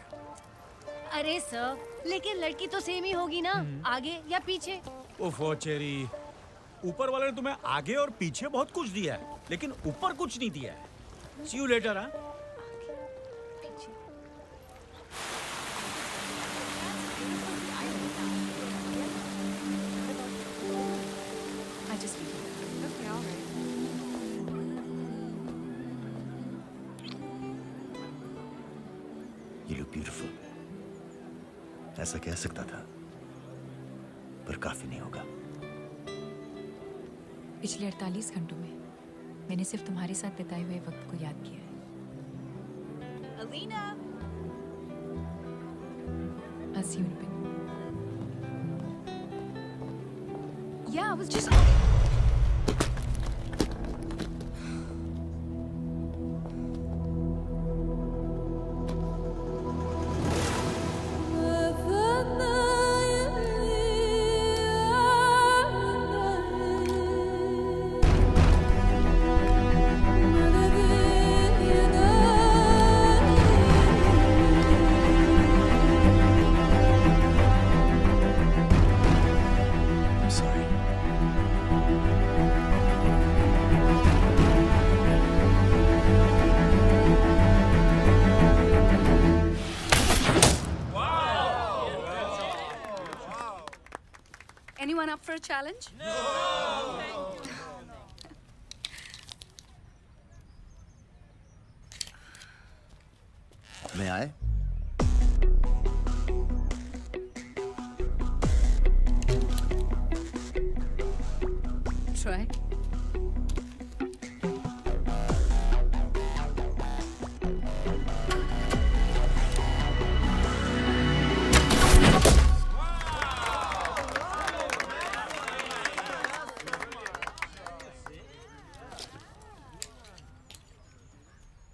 अरे सर, लेकिन लड़की तो सेम ही होगी ना, आगे या पीछे। ओफो चेरी, ऊपर वाले ने तुम्हें आगे और पीछे बहुत कुछ दिया है, लेकिन ऊपर कुछ नहीं दिया है। See you later, हाँ? You look beautiful. ऐसा कह सकता था, पर काफी नहीं होगा। पिछले 48 घंटों में मैंने सिर्फ तुम्हारे साथ बिताए हुए वक्त को याद किया है। Alina, I'll see you in a bit. Yeah, I was just... I'm sorry. up for a challenge? मैं आए? Try.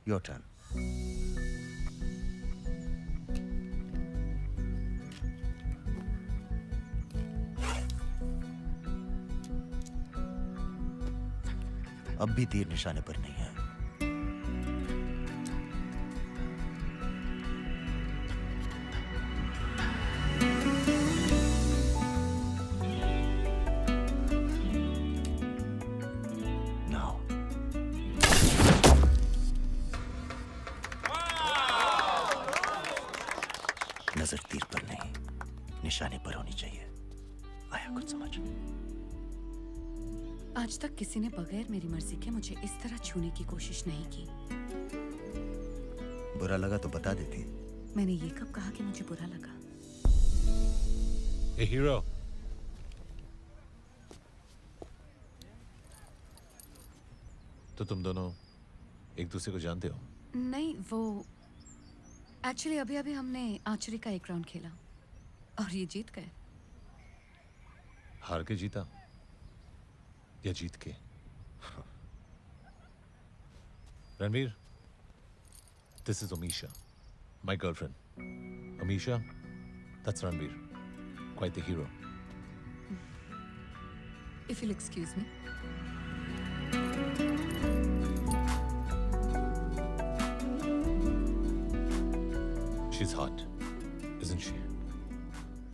Your turn. अब भी तीर निशाने पर नहीं है। Now. नजर तीर पर नहीं, निशाने पर होनी चाहिए। आया कुछ समझ? आज तक किसी ने बगैर मेरी मर्जी के मुझे इस तरह छूने की कोशिश नहीं की। बुरा लगा तो बता देती। मैंने ये कब कहा कि मुझे बुरा लगा? ए हीरो, तो तुम दोनों एक दूसरे को जानते हो? नहीं, वो एक्चुअली अभी अभी हमने आर्चरी का एक राउंड खेला और ये जीत गए। हार के जीता या जीत के? Ranveer, this is Amisha, my girlfriend. Amisha, that's Ranveer, quite the hero. If you'll excuse me. She's hot, isn't she?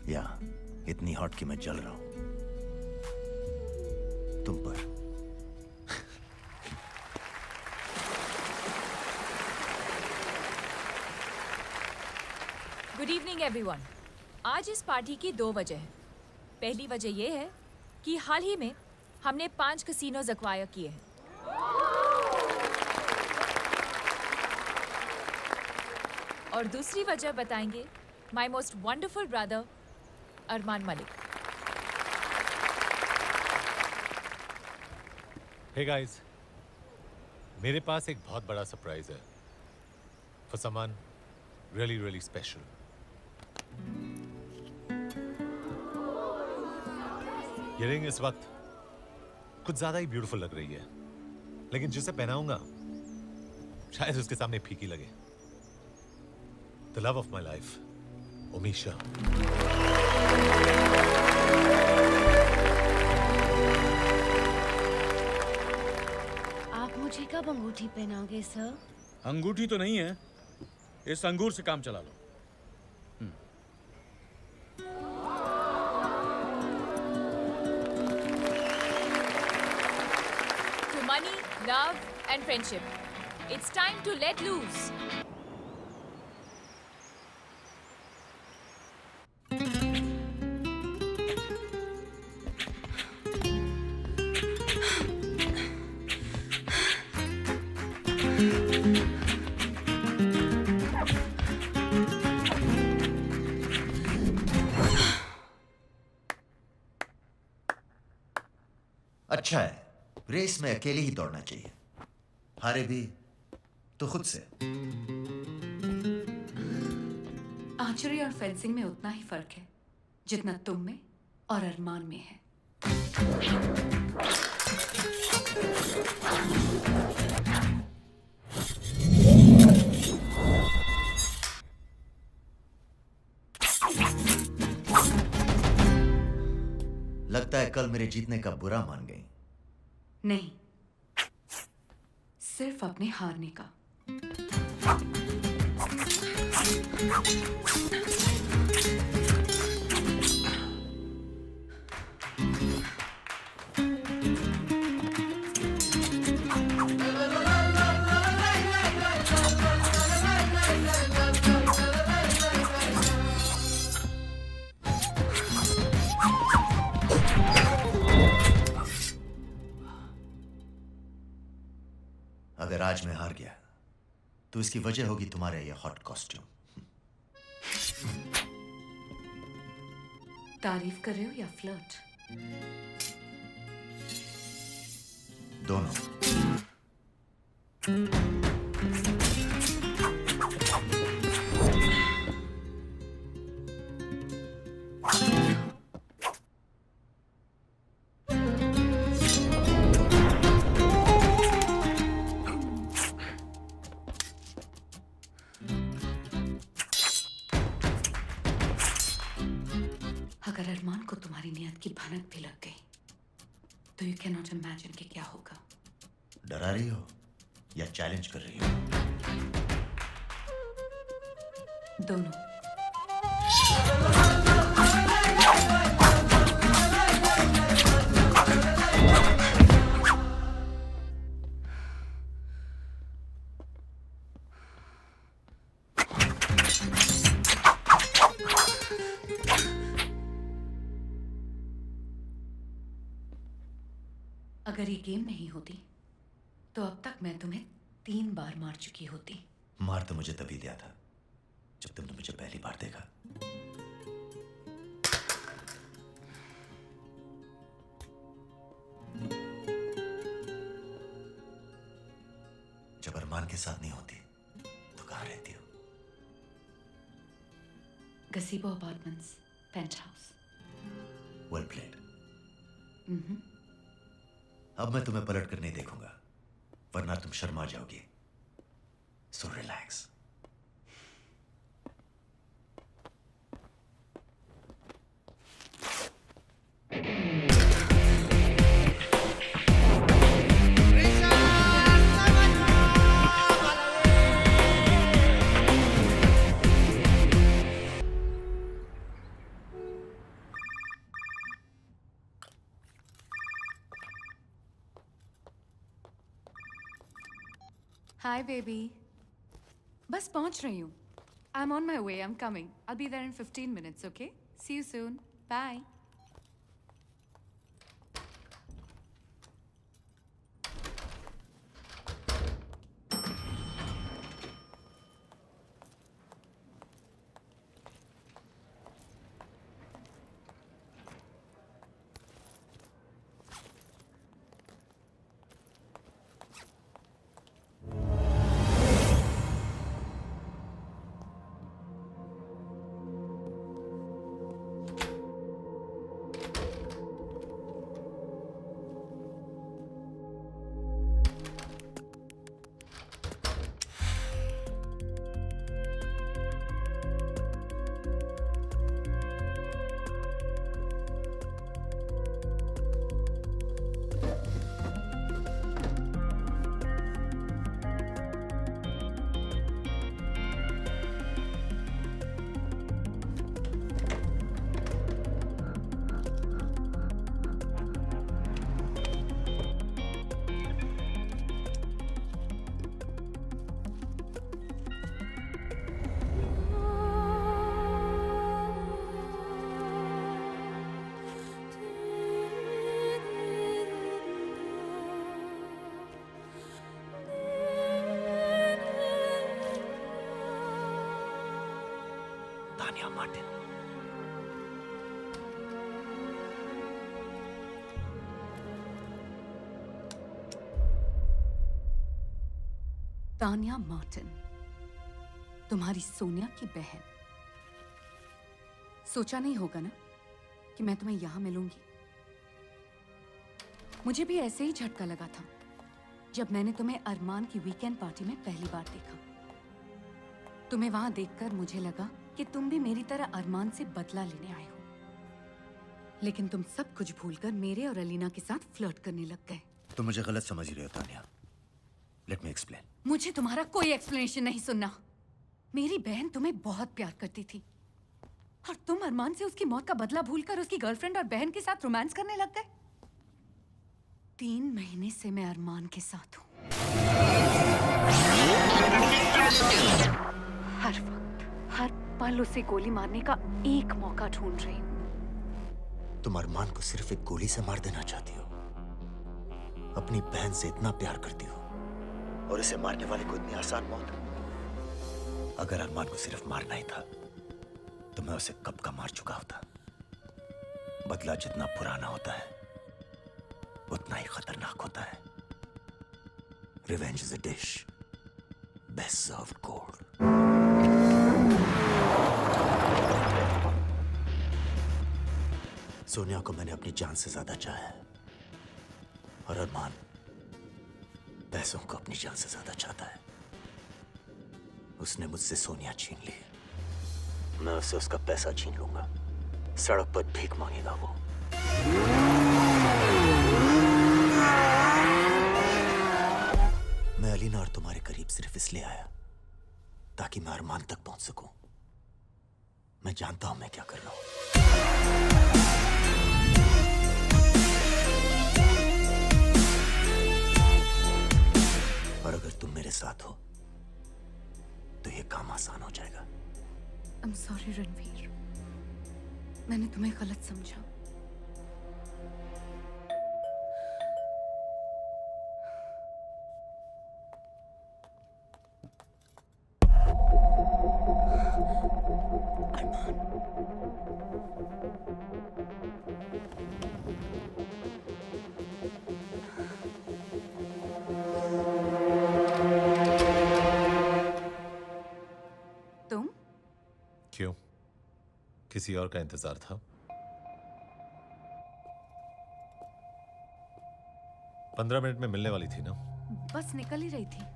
या इतनी हॉट कि मैं जल रहा हूं तुम पर। Good evening everyone. आज इस पार्टी की 2 वजह है। पहली वजह यह है कि हाल ही में हमने 5 कैसीनोज एक्वायर किए हैं। और दूसरी वजह बताएंगे my most wonderful brother Armaan Malik. Hey guys, मेरे पास एक बहुत बड़ा सरप्राइज है for someone really really special. ये रिंग इस वक्त कुछ ज्यादा ही ब्यूटीफुल लग रही है, लेकिन जिसे पहनाऊंगा शायद उसके सामने फीकी लगे। The love of my life, Omisha. आप मुझे कब अंगूठी पहनाओगे सर? अंगूठी तो नहीं है, इस अंगूर से काम चला लो। To money, love and friendship. It's time to let loose. अच्छा है, रेस में अकेले ही दौड़ना चाहिए, हारे भी तो खुद से। आर्चरी और फेंसिंग में उतना ही फर्क है जितना तुम में और अरमान में है। लगता है कल मेरे जीतने का बुरा मान गई। नहीं, सिर्फ अपने हारने का। तो इसकी वजह होगी तुम्हारे ये हॉट कॉस्ट्यूम। तारीफ कर रहे हो या फ्लर्ट? दोनों। अगर अरमान को तुम्हारी नियत की भनक भी लग गई तो यू कैन नॉट इमेजिन कि क्या होगा। डरा रही हो या चैलेंज कर रही हो? दोनों। अगर ये गेम नहीं होती तो अब तक मैं तुम्हें 3 बार मार चुकी होती। मार तो मुझे तभी दिया था जब तुमने मुझे पहली बार देखा। जब अरमान के साथ नहीं होती तो कहाँ रहती हो? Gazebo apartments, paint house. Well played. अब मैं तुम्हें पलट कर नहीं देखूंगा, वरना तुम शर्मा जाओगी। So relax. Hi, baby. बस पहुंच रही हूँ. I'm on my way. I'm coming. I'll be there in 15 minutes, okay? See you soon. Bye. Tania Martin. Tania Martin, तुम्हारी सोनिया की बहन। सोचा नहीं होगा ना कि मैं तुम्हें यहां मिलूंगी। मुझे भी ऐसे ही झटका लगा था जब मैंने तुम्हें अरमान की वीकेंड पार्टी में पहली बार देखा। तुम्हें वहां देखकर मुझे लगा कि तुम भी मेरी तरह अरमान से बदला लेने आए हो, लेकिन तुम सब कुछ भूलकर मेरे और अलीना के साथ फ्लर्ट करने लग गए। तुम मुझे गलत समझ रहे हो तानिया। Let me explain. मुझे तुम्हारा कोई एक्सप्लेनेशन नहीं सुनना। मेरी बहन तुम्हें बहुत प्यार करती थी और तुम अरमान से उसकी मौत का बदला भूलकर उसकी गर्लफ्रेंड और बहन के साथ रोमांस करने लग गए। 3 महीने से मैं अरमान के साथ हूं। हर वक्त, हर पल उसे गोली मारने का एक मौका ढूंढ रही हूं। तुम अरमान को सिर्फ एक गोली से मार देना चाहती हो। अपनी बहन से इतना प्यार करती हो और इसे मारने वाले को इतनी आसान मौत। अगर अरमान को सिर्फ मारना ही था तो मैं उसे कब का मार चुका होता। बदला जितना पुराना होता है उतना ही खतरनाक होता है। Revenge is a dish best served cold. Sonia को मैंने अपनी जान से ज्यादा चाहा है और अरमान पैसों को अपनी जान से ज्यादा चाहता है। उसने मुझसे सोनिया छीन ली, मैं उससे उसका पैसा छीन लूंगा। सड़क पर भीख मांगेगा वो। मैं अलीना और तुम्हारे करीब सिर्फ इसलिए आया ताकि मैं अरमान तक पहुंच सकूं। मैं जानता हूं मैं क्या कर रहा हूं। और अगर तुम मेरे साथ हो तो ये काम आसान हो जाएगा। I'm sorry रणवीर, मैंने तुम्हें गलत समझा। तुम? क्यों? किसी और का इंतजार था? 15 मिनट में मिलने वाली थी ना? बस निकल ही रही थी।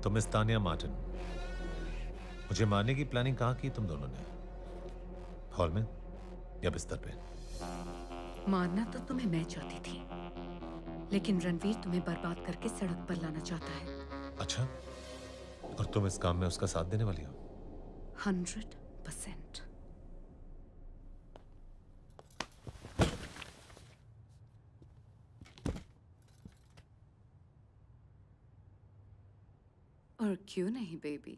तो मिस तानिया मार्टिन, मुझे मारने की प्लानिंग कहाँ की तुम दोनों ने? हॉल में या बिस्तर पे? मारना तो तुम्हें मैं चाहती थी, लेकिन रणवीर तुम्हें बर्बाद करके सड़क पर लाना चाहता है। अच्छा, और तुम इस काम में उसका साथ देने वाली हो? 100%। और क्यों नहीं बेबी,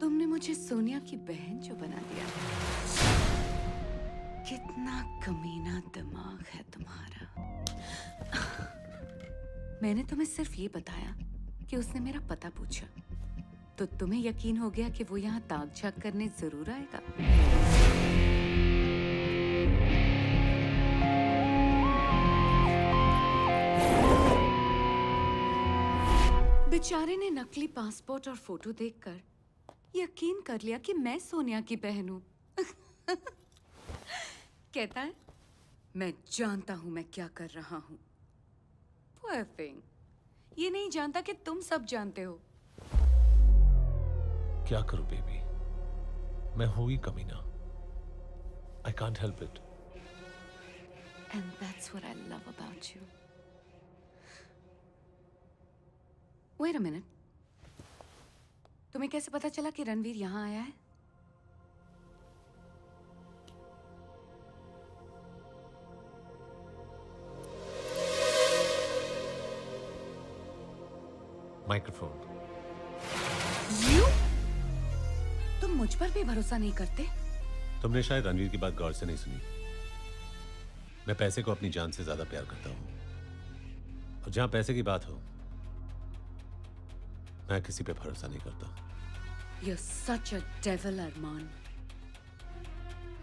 तुमने मुझे सोनिया की बहन जो बना दिया। कितना कमीना दिमाग है तुम्हारा। मैंने तुम्हें सिर्फ ये बताया कि उसने मेरा पता पूछा, तो तुम्हें यकीन हो गया कि वो यहाँ ताक झाक करने जरूर आएगा। बेचारे ने नकली पासपोर्ट और फोटो देखकर यकीन कर लिया कि मैं सोनिया की बहन हूं। कहता है मैं जानता हूं मैं क्या कर रहा हूं। Poor thing, ये नहीं जानता कि तुम सब जानते हो। क्या करूं बेबी, मैं हूं ही कमीना। I can't help it. And that's what I love about you. Wait a minute. तुम्हें कैसे पता चला कि रणवीर यहाँ आया है? माइक्रोफोन। You? तुम मुझ पर भी भरोसा नहीं करते? तुमने शायद रणवीर की बात गौर से नहीं सुनी। मैं पैसे को अपनी जान से ज्यादा प्यार करता हूं, और जहां पैसे की बात हो मैं किसी पे भरोसा नहीं करता। You're such a devil, अरमान।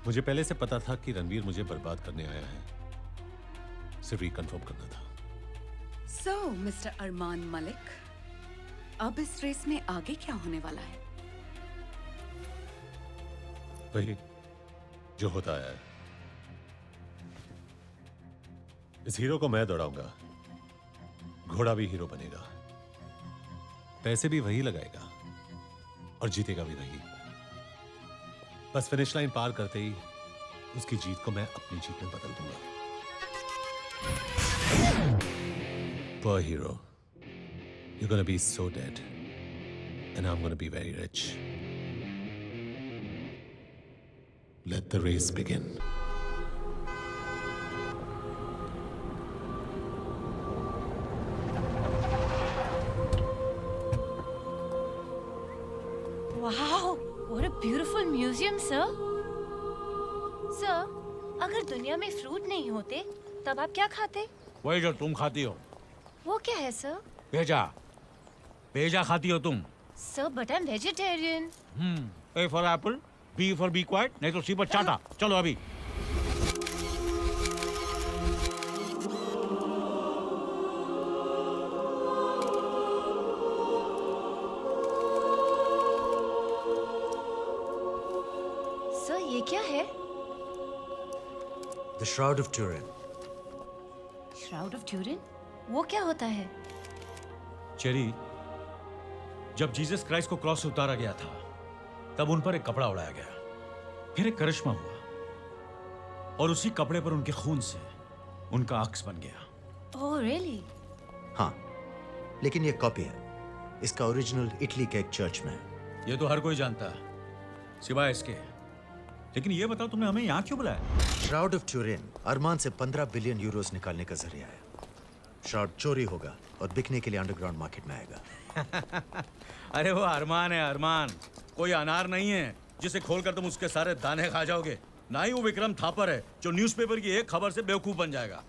मुझे पहले से पता था कि रणवीर मुझे बर्बाद करने आया है, सिर्फ रिकन्फर्म करना था। So, मिस्टर अरमान मलिक, अब इस रेस में आगे क्या होने वाला है? वही जो होता है। इस हीरो को मैं दौड़ाऊंगा, घोड़ा भी हीरो बनेगा, पैसे भी वही लगाएगा और जीतेगा भी वही। बस फिनिश लाइन पार करते ही उसकी जीत को मैं अपनी जीत में बदल दूंगा। Poor hero, you're gonna be so dead, and I'm gonna be very rich. Let the race begin. Wow, what a beautiful museum, sir. Sir, अगर दुनिया में फ्रूट नहीं होते, तब आप क्या खाते? वही जो तुम खाती हो। वो क्या है, सर? भेजा। भेजा खाती हो तुम। Sir, but I'm vegetarian. A for apple, B for be quiet, नहीं तो सी पर चाटा। चलो अभी। Sir, ये क्या है? The Shroud of Turin. Shroud of Turin? वो क्या होता है? चेरी, जब जीसस क्राइस्ट को क्रॉस से उतारा गया था, तब उन पर एक कपड़ा उड़ाया गया, फिर एक करिश्मा हुआ और उसी कपड़े पर उनके खून से उनका अक्स बन गया। Oh, really? हाँ, लेकिन ये कॉपी है। इसका ओरिजिनल इटली के एक चर्च में है। ये तो हर कोई जानता है, सिवाय इसके। लेकिन ये बताओ, तुमने हमें यहाँ क्यों बुलाया? श्राउड ऑफ ट्यूरिन अरमान से 15 बिलियन यूरोस निकालने का जरिया है। श्राउड चोरी होगा और बिकने के लिए अंडरग्राउंड मार्केट में आएगा। अरे वो अरमान है, अरमान। कोई अनार नहीं है जिसे खोलकर तुम उसके सारे दाने खा जाओगे। ना ही वो विक्रम थापर है जो न्यूज़पेपर की एक खबर से बेवकूफ बन जाएगा।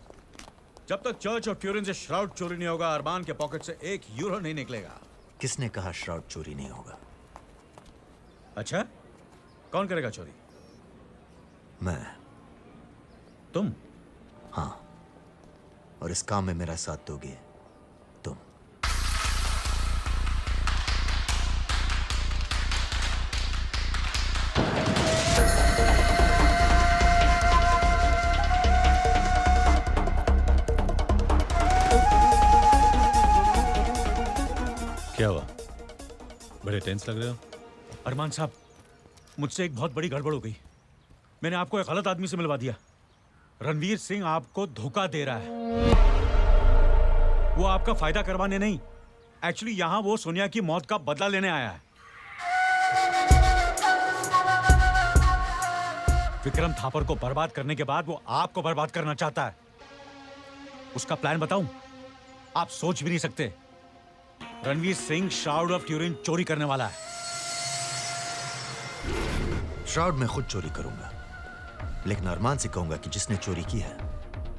जब तक चर्च ऑफ ट्यूरिन से श्राउड चोरी नहीं होगा, अरमान के पॉकेट से 1 यूरो नहीं निकलेगा। किसने कहा श्राउड चोरी नहीं होगा? अच्छा, कौन करेगा चोरी? मैं। तुम? हाँ, और इस काम में मेरा साथ दोगे तुम। क्या हुआ? बड़े टेंस लग रहे हो। अरमान साहब, मुझसे एक बहुत बड़ी गड़बड़ हो गई। मैंने आपको एक गलत आदमी से मिलवा दिया। रणवीर सिंह आपको धोखा दे रहा है। वो आपका फायदा करवाने नहीं, एक्चुअली यहां वो सोनिया की मौत का बदला लेने आया है। विक्रम थापर को बर्बाद करने के बाद वो आपको बर्बाद करना चाहता है। उसका प्लान बताऊं? आप सोच भी नहीं सकते। Ranveer Singh shroud of Turin चोरी करने वाला है। श्राउड मैं खुद चोरी करूंगा, लेकिन अरमान से कहूंगा कि जिसने चोरी की है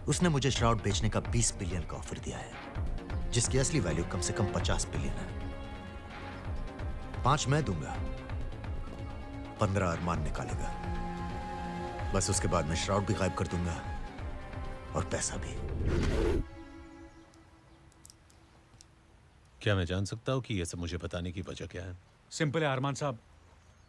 उसने मुझे श्राउड बेचने का 20 बिलियन का ऑफर दिया है, जिसकी असली वैल्यू कम से कम 50 बिलियन है। 5 मैं दूंगा, 15 अरमान निकालेगा। बस उसके बाद मैं श्राउड भी गायब कर दूंगा और पैसा भी। क्या मैं जान सकता हूं कि यह सब मुझे बताने की वजह क्या है? सिंपल है अरमान साहब,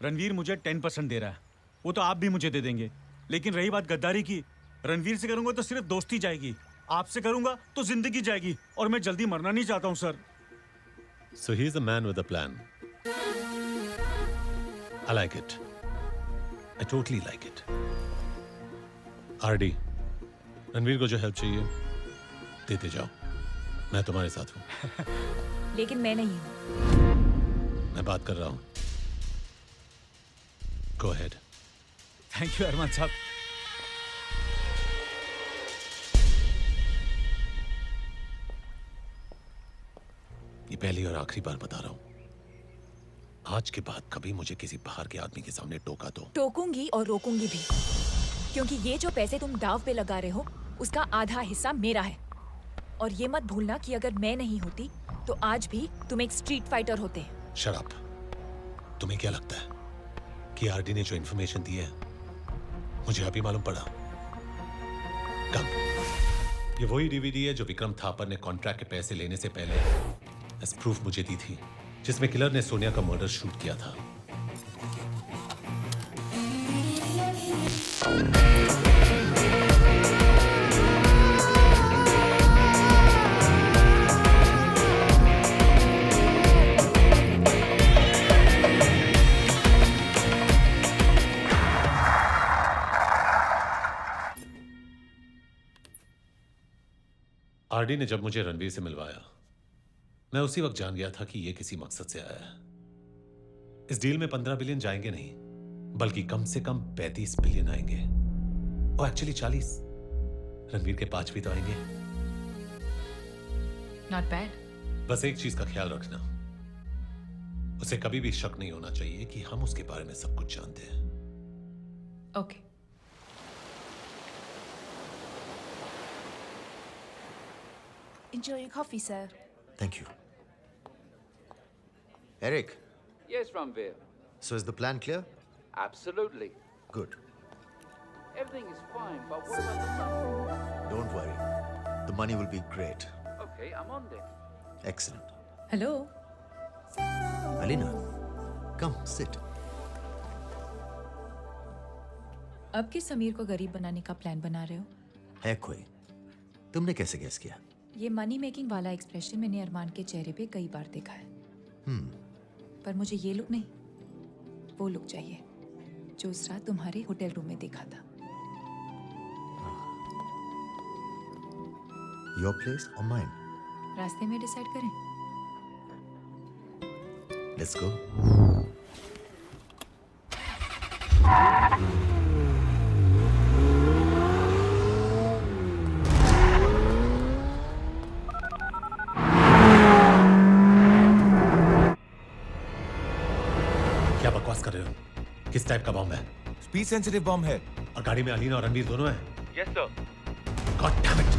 रणवीर मुझे 10% दे रहा है, वो तो आप भी मुझे दे देंगे। लेकिन रही बात गद्दारी की, रणवीर से करूंगा तो सिर्फ दोस्ती जाएगी, आपसे करूंगा तो जिंदगी जाएगी, और मैं जल्दी मरना नहीं चाहता हूं sir. So he is a man with a plan. I like it. I totally like it. RD, Ranveer को जो हेल्प चाहिए देते जाओ, मैं तुम्हारे साथ हूं। लेकिन मैं नहीं हूं। मैं बात कर रहा हूं। Go ahead. थैंक यू अरमान साहब। ये पहली और आखिरी बार बता रहा हूं, आज के बाद कभी मुझे किसी बाहर के आदमी के सामने टोका तो टोकूंगी और रोकूंगी भी, क्योंकि ये जो पैसे तुम दाव पे लगा रहे हो उसका आधा हिस्सा मेरा है। और ये मत भूलना कि अगर मैं नहीं होती तो आज भी तुम एक स्ट्रीट फाइटर होते। शराब, तुम्हें क्या लगता है कि आरडी ने जो इन्फॉर्मेशन दी है मुझे अभी मालूम पड़ा? कम ये वही डीवीडी है जो विक्रम थापर ने कॉन्ट्रैक्ट के पैसे लेने से पहले एज प्रूफ मुझे दी थी, जिसमें किलर ने सोनिया का मर्डर शूट किया था। आरडी ने जब मुझे रणवीर से मिलवाया, मैं उसी वक्त जान गया था कि यह किसी मकसद से आया है। इस डील में 15 बिलियन जाएंगे नहीं, बल्कि कम से कम 35 बिलियन आएंगे। और एक्चुअली 40। रणवीर के 5 भी तो आएंगे। Not bad. बस एक चीज का ख्याल रखना, उसे कभी भी शक नहीं होना चाहिए कि हम उसके बारे में सब कुछ जानते हैं। Okay. Enjoy your coffee, sir. Thank you. Eric, Yes, Ranveer. so is the plan clear? Absolutely. Good. Everything is fine, but what about the money? Don't worry. The money will be great. Okay, I'm on then. Excellent. Hello Alina, come sit. अब किस समीर को गरीब बनाने का plan बना रहे हो? है कोई? तुमने कैसे गेस किया? ये मनी मेकिंग वाला एक्सप्रेशन मैंने अरमान के चेहरे पे कई बार देखा है। पर मुझे ये लुक नहीं, वो लुक चाहिए जो उस रात तुम्हारे होटल रूम में देखा था। Your place or mine? रास्ते में डिसाइड करें। Let's go. क्या बकवास कर रहे हो? किस टाइप का बॉम्ब है? स्पीड सेंसिटिव बॉम्ब है। और गाड़ी में अलीना और रणवीर दोनों हैं? Yes, sir. God damn it!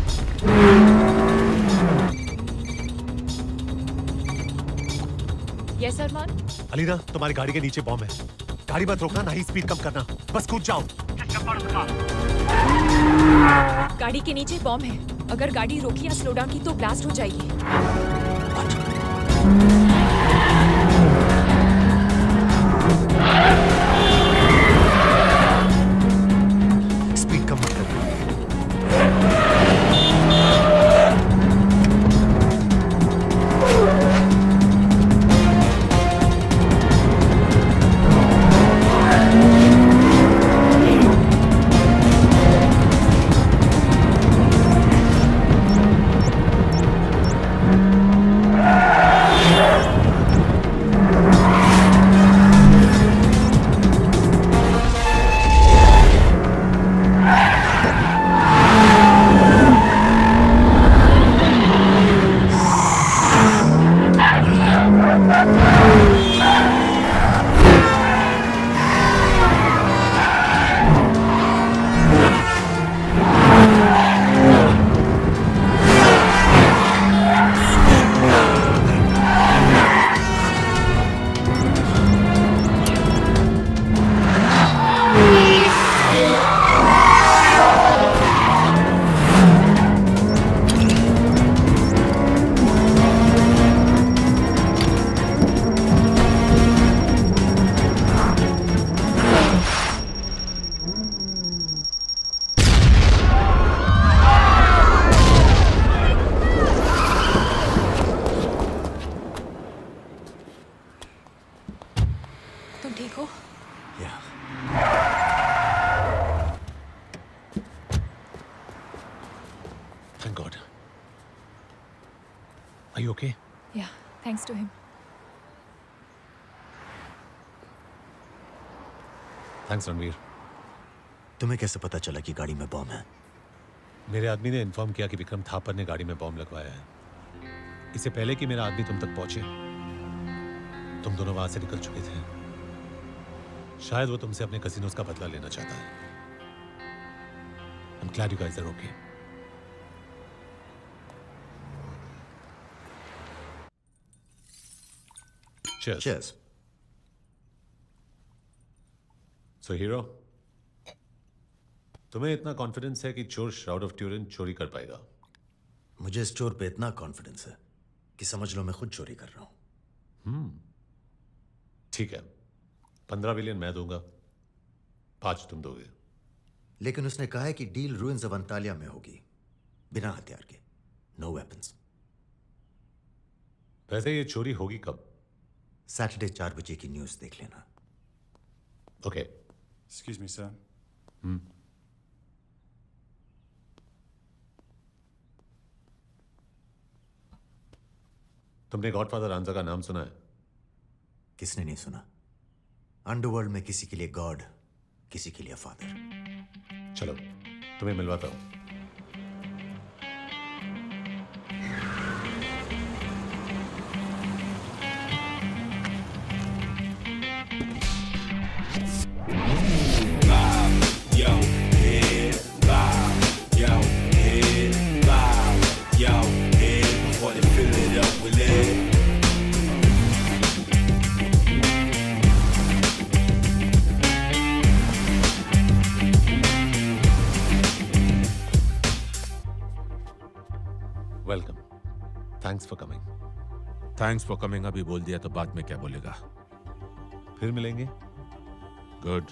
Yes Armaan. Alina, तुम्हारी गाड़ी के नीचे बॉम्ब है। गाड़ी मत रोकना, ना ही स्पीड कम करना, बस कूद जाओ। गाड़ी के नीचे बॉम्ब है। अगर गाड़ी रोकी या स्लो डाउन की तो ब्लास्ट हो जाएगी। स्पीड कम मत कर। तुम ठीक हो? Thank God. Are you okay? Yeah, thanks to him. Thanks, Ranveer. तुम्हें कैसे पता चला कि गाड़ी में बॉम्ब है? मेरे आदमी ने इन्फॉर्म किया कि विक्रम थापर ने गाड़ी में बॉम्ब लगवाया है। इससे पहले कि मेरा आदमी तुम तक पहुंचे, तुम दोनों वहां से निकल चुके थे। शायद वो तुमसे अपने कसिनोस का बदला लेना चाहता है। I'm glad you guys are okay. Cheers. Cheers. So, hero, तुम्हें इतना कॉन्फिडेंस है कि चोर श्राउड ऑफ ट्यूरिन चोरी कर पाएगा? मुझे स्टोर पे इतना कॉन्फिडेंस है कि समझ लो मैं खुद चोरी कर रहा हूं। ठीक है, 15 बिलियन मैं दूंगा, 5 तुम दोगे। लेकिन उसने कहा है कि डील रूइंस ऑफ अंतालिया में होगी, बिना हथियार के, नो वेपन्स। वैसे ये चोरी होगी कब? सैटरडे 4 बजे की न्यूज देख लेना। ओके। Excuse me, sir. तुमने गॉडफादर रांझा का नाम सुना है? किसने नहीं सुना? अंडरवर्ल्ड में किसी के लिए गॉड, किसी के लिए फादर। चलो तुम्हें मिलवाता हूं। Welcome, thanks for coming. Thanks for coming अभी बोल दिया तो बाद में क्या बोलेगा? फिर मिलेंगे। Good.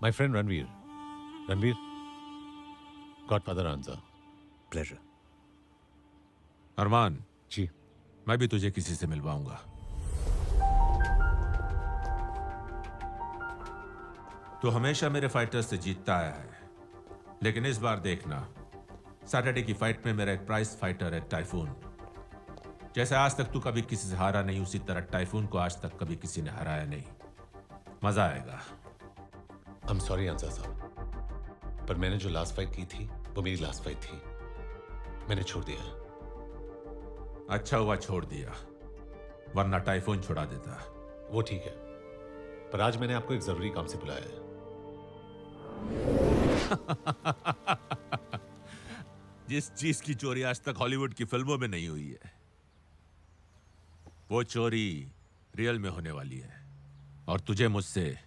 My friend Ranveer. Ranveer, godfather Ranjha. Pleasure. Armaan ji, मैं भी तुझे किसी से मिलवाऊंगा। तू हमेशा मेरे फाइटर्स से जीतता आया है, लेकिन इस बार देखना, सैटरडे की फाइट में मेरा एक प्राइज फाइटर है टाइफून। जैसे आज तक तू कभी किसी से हारा नहीं, उसी तरह टाइफून को आज तक कभी किसी ने हराया नहीं। मजा आएगा। आई एम सॉरी रांझा साहब, पर मैंने जो लास्ट फाइट की थी वो मेरी लास्ट फाइट थी, मैंने छोड़ दिया। अच्छा हुआ छोड़ दिया, वरना टाइफून छुड़ा देता। वो ठीक है, पर आज मैंने आपको एक जरूरी काम से बुलाया है। जिस चीज की चोरी आज तक हॉलीवुड की फिल्मों में नहीं हुई है, वो चोरी रियल में होने वाली है। और तुझे मुझसे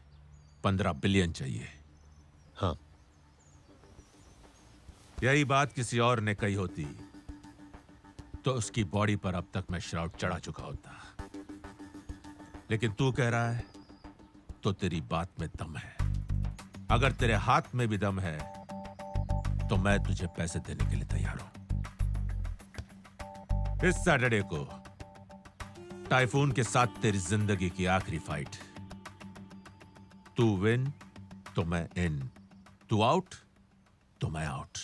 15 बिलियन चाहिए। हाँ। यही बात किसी और ने कही होती तो उसकी बॉडी पर अब तक मैं श्राउड चढ़ा चुका होता, लेकिन तू कह रहा है तो तेरी बात में दम है। अगर तेरे हाथ में भी दम है तो मैं तुझे पैसे देने के लिए तैयार हूं। इस सैटरडे को टाइफून के साथ तेरी जिंदगी की आखिरी फाइट। तू विन तो मैं इन, तू आउट तो मैं आउट।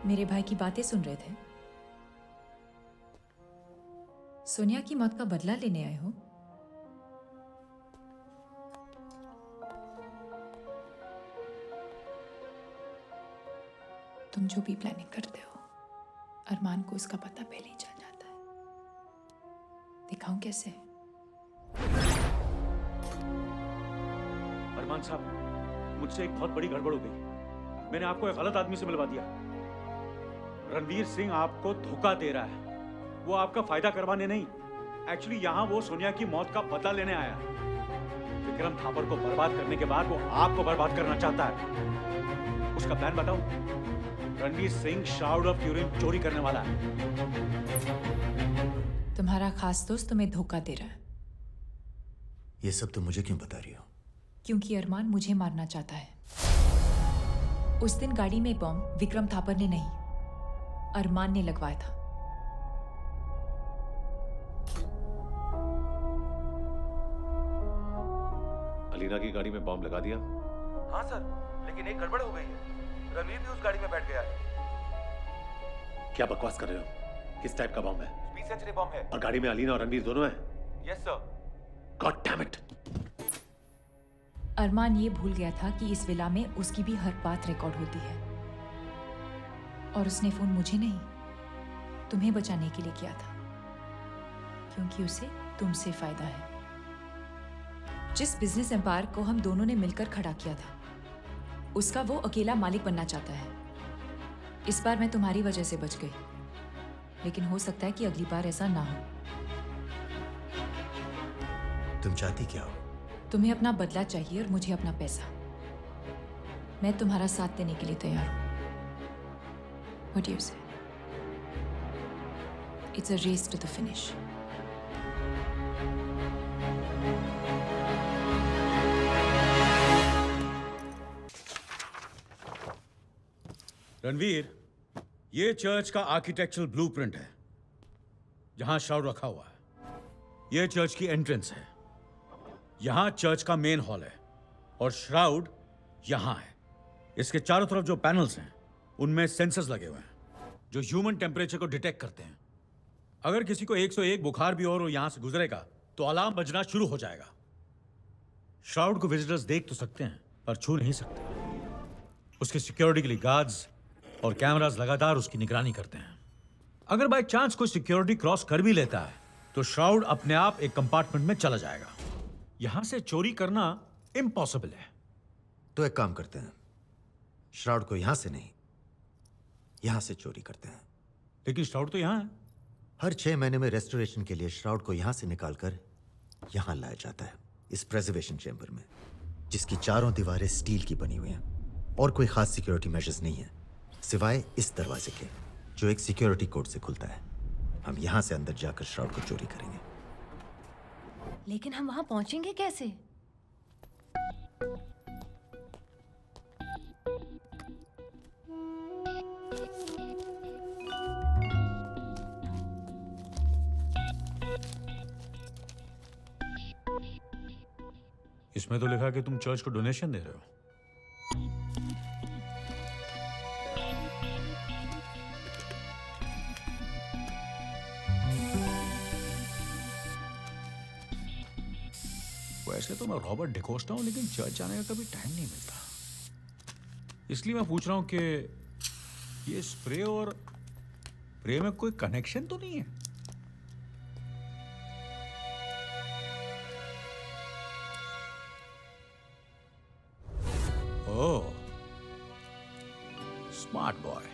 मेरे भाई की बातें सुन रहे थे? सोनिया की मौत का बदला लेने आए हो? तुम जो भी प्लानिंग करते हो, अरमान को उसका पता पहले ही चल जाता है। दिखाऊं कैसे? अरमान साहब, मुझसे एक बहुत बड़ी गड़बड़ हो गई। मैंने आपको एक गलत आदमी से मिलवा दिया। रणवीर सिंह आपको धोखा दे रहा है। वो आपका फायदा करवाने नहीं, एक्चुअली यहाँ वो सोनिया की मौत का बदला लेने आया। विक्रम थापर को बर्बाद करने के बाद वो आपको बर्बाद करना चाहता है। उसका प्लान बताओ। रणवीर सिंह शाउड ऑफ यूरिन चोरी करने वाला है। तुम्हारा खास दोस्त तुम्हें धोखा दे रहा है। ये सब तुम मुझे क्यों बता रही हो? क्योंकि अरमान मुझे मारना चाहता है। उस दिन गाड़ी में बॉम्ब विक्रम थापर ने नहीं, अरमान ने लगवाया था। अलीना की गाड़ी में बॉम्ब लगा दिया? हाँ सर, लेकिन एक गड़बड़ हो गई है। रणवीर भी उस गाड़ी में बैठ गया है। क्या बकवास कर रहे हो? किस टाइप का बॉम्ब है? स्पीड सेंचुरी बॉम्ब है। और गाड़ी में अलीना और रणवीर दोनों हैं? Yes sir. God damn it! Armaan ये भूल गया था कि इस विला में उसकी भी हर बात रिकॉर्ड होती है। और उसने फोन मुझे नहीं, तुम्हें बचाने के लिए किया था, क्योंकि उसे तुमसे फायदा है। जिस बिजनेस एम्पायर को हम दोनों ने मिलकर खड़ा किया था, उसका वो अकेला मालिक बनना चाहता है। इस बार मैं तुम्हारी वजह से बच गई, लेकिन हो सकता है कि अगली बार ऐसा ना हो। तुम चाहती क्या हो? तुम्हें अपना बदला चाहिए और मुझे अपना पैसा। मैं तुम्हारा साथ देने के लिए तैयार हूं। What do you say? It's a race to the finish. Ranveer, ये चर्च का आर्किटेक्चरल ब्लूप्रिंट है, जहां श्राउड रखा हुआ है। ये चर्च की एंट्रेंस है। यहां चर्च का मेन हॉल है और श्राउड यहां है। इसके चारों तरफ जो पैनल्स हैं, उनमें सेंसर्स लगे हुए हैं जो ह्यूमन टेम्परेचर को डिटेक्ट करते हैं। अगर किसी को 101 बुखार भी और यहां से गुजरेगा तो अलार्म बजना शुरू हो जाएगा। श्राउड को विजिटर्स देख तो सकते हैं पर छू नहीं सकते। उसकी सिक्योरिटी के लिए गार्ड्स और कैमरास लगातार उसकी निगरानी करते हैं। अगर बाय चांस कोई सिक्योरिटी क्रॉस कर भी लेता है तो श्राउड अपने आप एक कंपार्टमेंट में चला जाएगा। यहां से चोरी करना इम्पॉसिबल है। तो एक काम करते हैं, श्राउड को यहां से नहीं, यहां से चोरी करते हैं। लेकिन श्राउड तो यहां है। हर 6 महीने में रेस्टोरेशन के लिए श्राउड को यहां से निकालकर यहां लाया जाता है, इस प्रेजर्वेशन चेंबर में, जिसकी चारों दीवारें स्टील की बनी हुई हैं और कोई खास सिक्योरिटी मेजर्स नहीं है सिवाय इस दरवाजे के, जो एक सिक्योरिटी कोड से खुलता है। हम यहां से अंदर जाकर श्राउड को चोरी करेंगे। लेकिन हम वहां पहुंचेंगे कैसे? इसमें तो लिखा कि तुम चर्च को डोनेशन दे रहे हो। वैसे तो मैं रॉबर्ट डिकोस्टा हूं, लेकिन चर्च जाने का कभी टाइम नहीं मिलता। इसलिए मैं पूछ रहा हूं कि ये स्प्रे और प्रे में कोई कनेक्शन तो नहीं है? ओह, स्मार्ट बॉय।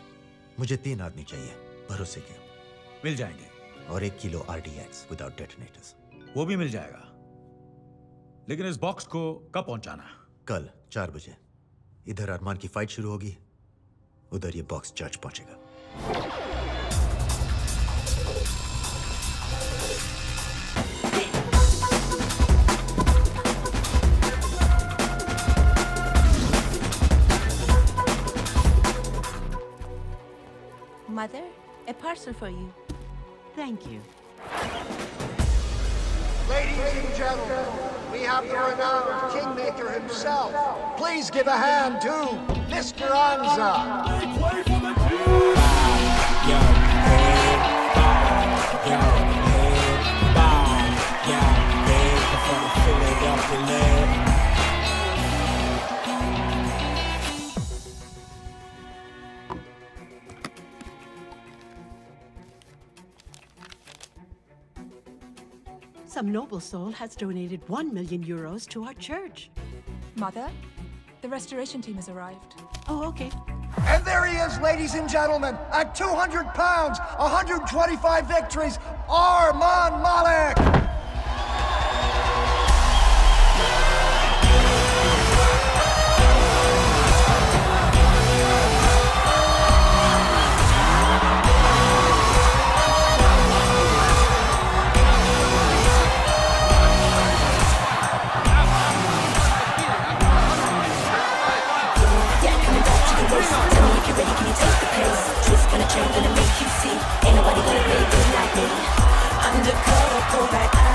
मुझे 3 आदमी चाहिए, भरोसे के। मिल जाएंगे। और 1 किलो RDX विदाउट डेटोनेटर्स। वो भी मिल जाएगा। लेकिन इस बॉक्स को कब पहुंचाना? कल 4 बजे। इधर अरमान की फाइट शुरू होगी, उधर ये बॉक्स चर्च पहुंचेगा। Mother, a parcel for you. Thank you. Ladies and gentlemen, we have the renowned Kingmaker himself. Please give a hand to Mr. Anza. Some noble soul has donated 1 million euros to our church. Mother, the restoration team has arrived. Oh, okay. And there he is, ladies and gentlemen, at 200 pounds, 125 victories, Arman Malik! Gonna make you see, ain't nobody gonna play good like me. Undercover, pull back.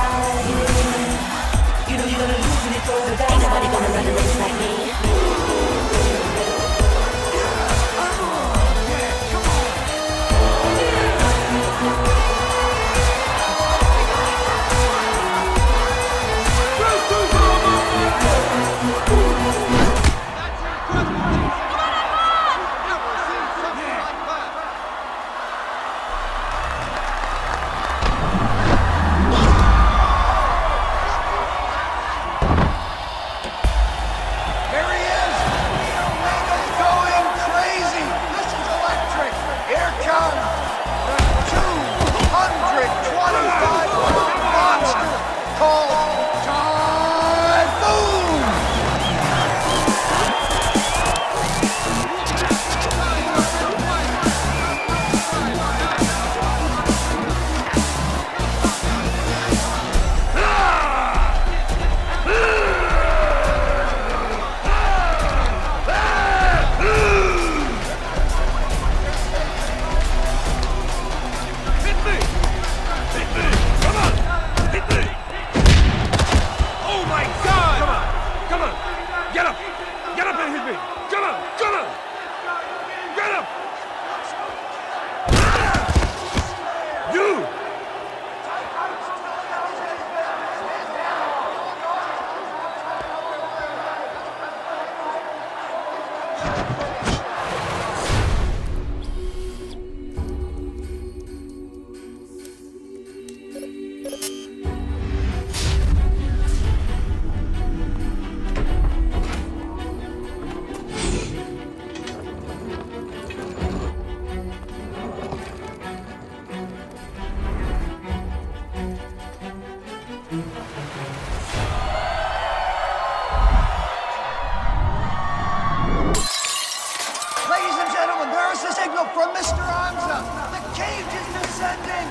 from Mr. Anza. The cage is descending.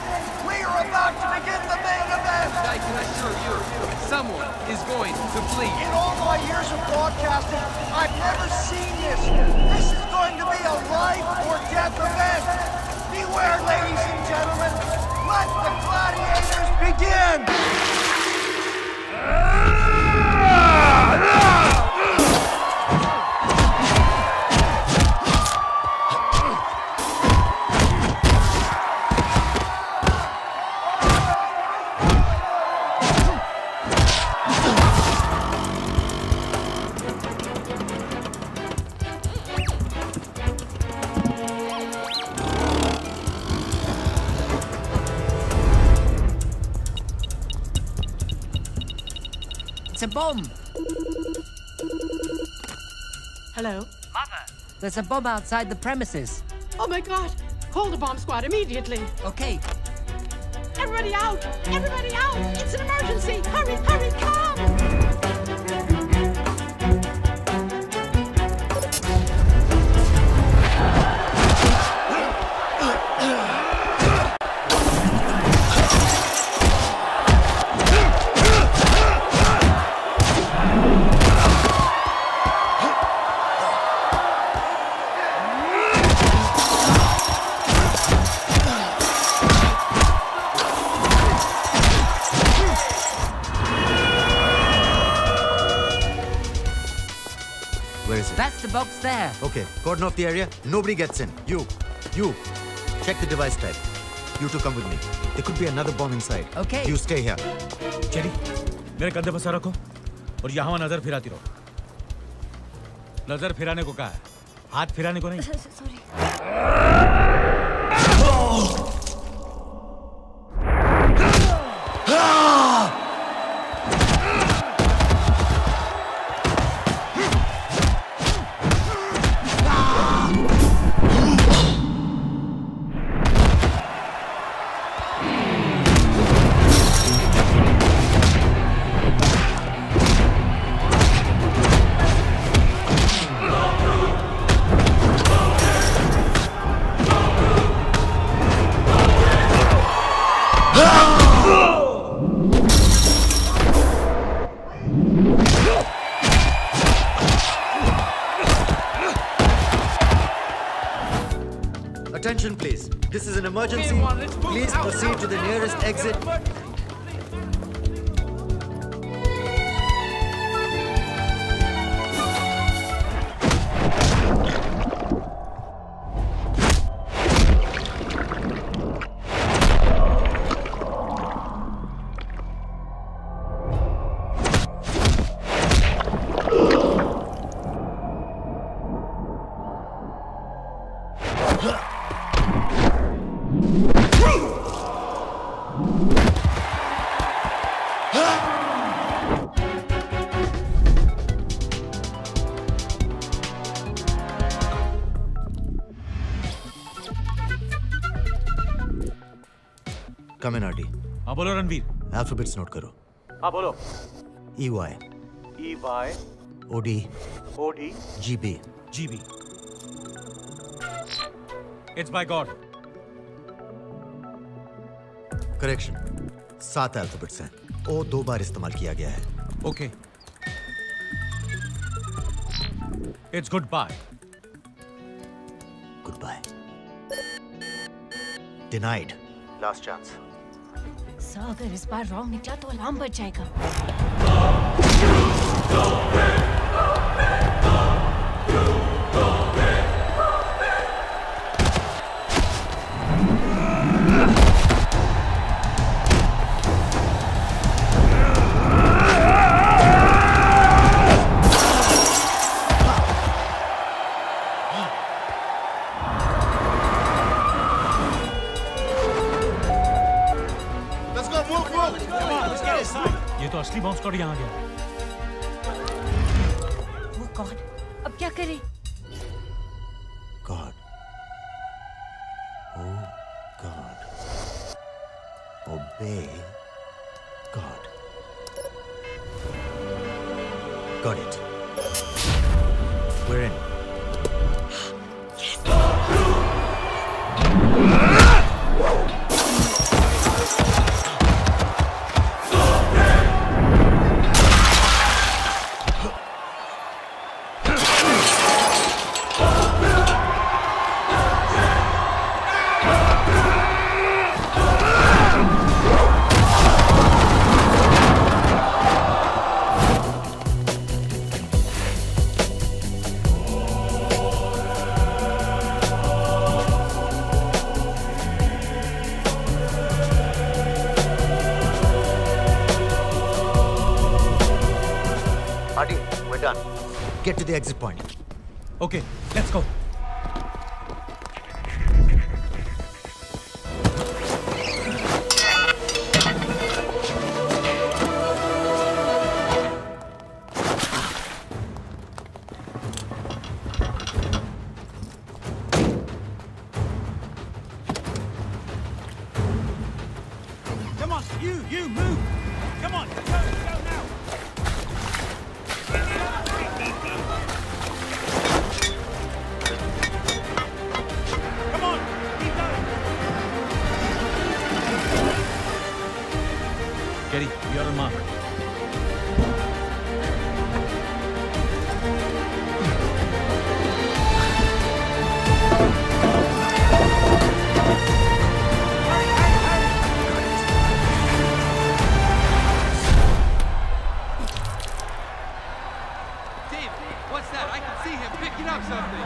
We are about to begin the main event. I can assure you, someone is going to bleed. In all my years of broadcasting, I've never seen this. This is going to be a life or death event. Beware, ladies and gentlemen. Let the gladiators begin. It's a bomb. Hello? Mother. There's a bomb outside the premises. Oh my god! Call the bomb squad immediately! Okay. Everybody out! Everybody out! It's an emergency! Hurry, hurry, come! That's the box there. Okay, cordon off the area. Nobody gets in. You, check the device type. You two come with me. There could be another bomb inside. Okay. You stay here. Cherry, मेरे कंधे पर sir रखो और यहाँ नजर फिराती रहो। नजर फिराने को कहा है, हाथ फिराने को नहीं। Sorry. Attention, please. This is an emergency. Please proceed to the nearest exit. Come in, RD. हाँ बोलो रणवीर। Alphabets note करो. हाँ बोलो। EY. EY. OD. OD. GB. GB. It's by God. Correction. 7 alphabets हैं. O 2 बार इस्तेमाल किया गया है. Okay. It's goodbye. Goodbye. Denied. Last chance. Sir अगर इस बार रॉन्ग निकला तो अलार्म बज जाएगा। ये तो असली बॉम्ब स्क्वाड यहाँ गया। Oh God, अब क्या करें? God. Oh God. Obey God. Got it. We're in. Yes. Get to the exit point. Okay, let's go. Come on, you move. Come on, go now. Come on, keep going. Getty, you're on mark. Dave, what's that? I can see him picking up something.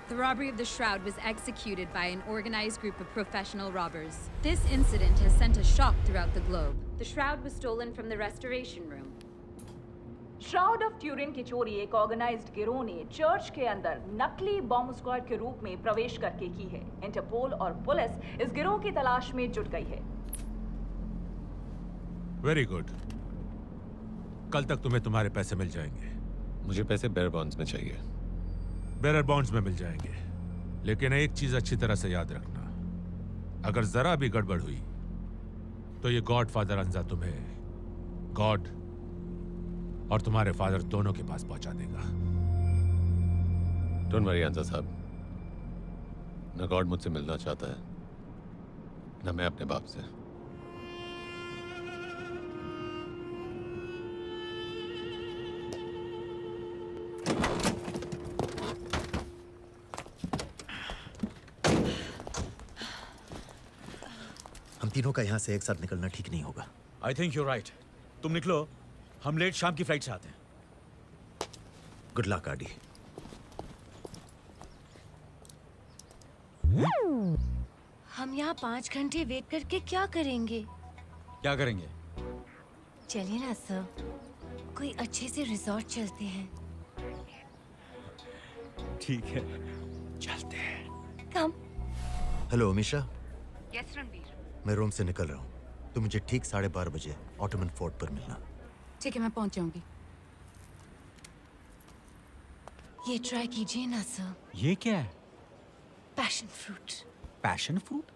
The robbery of the Shroud was executed by an organized group of professional robbers. This incident has sent a shock throughout the globe. The Shroud was stolen from the Restoration Room. Shroud of Turin की चोरी एक organised गिरोह ने church के अंदर नकली bomb squad के रूप में प्रवेश करके की है। इंटरपोल और पुलिस इस गिरोह की तलाश में जुट गई है। Very good. कल तक तुम्हें तुम्हारे पैसे मिल जाएंगे। मुझे पैसे बेयर बॉन्ड्स में चाहिए। बेयर बॉन्ड्स में मिल जाएंगे, लेकिन एक चीज अच्छी तरह से याद रखना, अगर जरा भी गड़बड़ हुई तो ये गॉडफादर अंजा तुम्हें गॉड और तुम्हारे फादर दोनों के पास पहुंचा देगा। डोंट वरी अंजा साहब, न गॉड मुझसे मिलना चाहता है, न मैं अपने बाप से। हम तीनों का यहाँ से एक साथ निकलना ठीक नहीं होगा। I think you right. तुम निकलो, हम लेट शाम की फ्लाइट से आते हैं। गुड लक आडी। हम यहाँ 5 घंटे वेट करके क्या करेंगे? क्या करेंगे? चलिए ना सर, कोई अच्छे से रिजॉर्ट चलते हैं। ठीक है, चलते हैं। कम। हेलो अमीशा। यस रणवीर। मैं रोम से निकल रहा हूँ, तो मुझे ठीक 12:30 बजे ऑटोमन फोर्ट पर मिलना। ठीक है, मैं पहुंच जाऊंगी। ये ट्राई कीजिए ना सर। ये क्या है? Passion fruit. Passion fruit?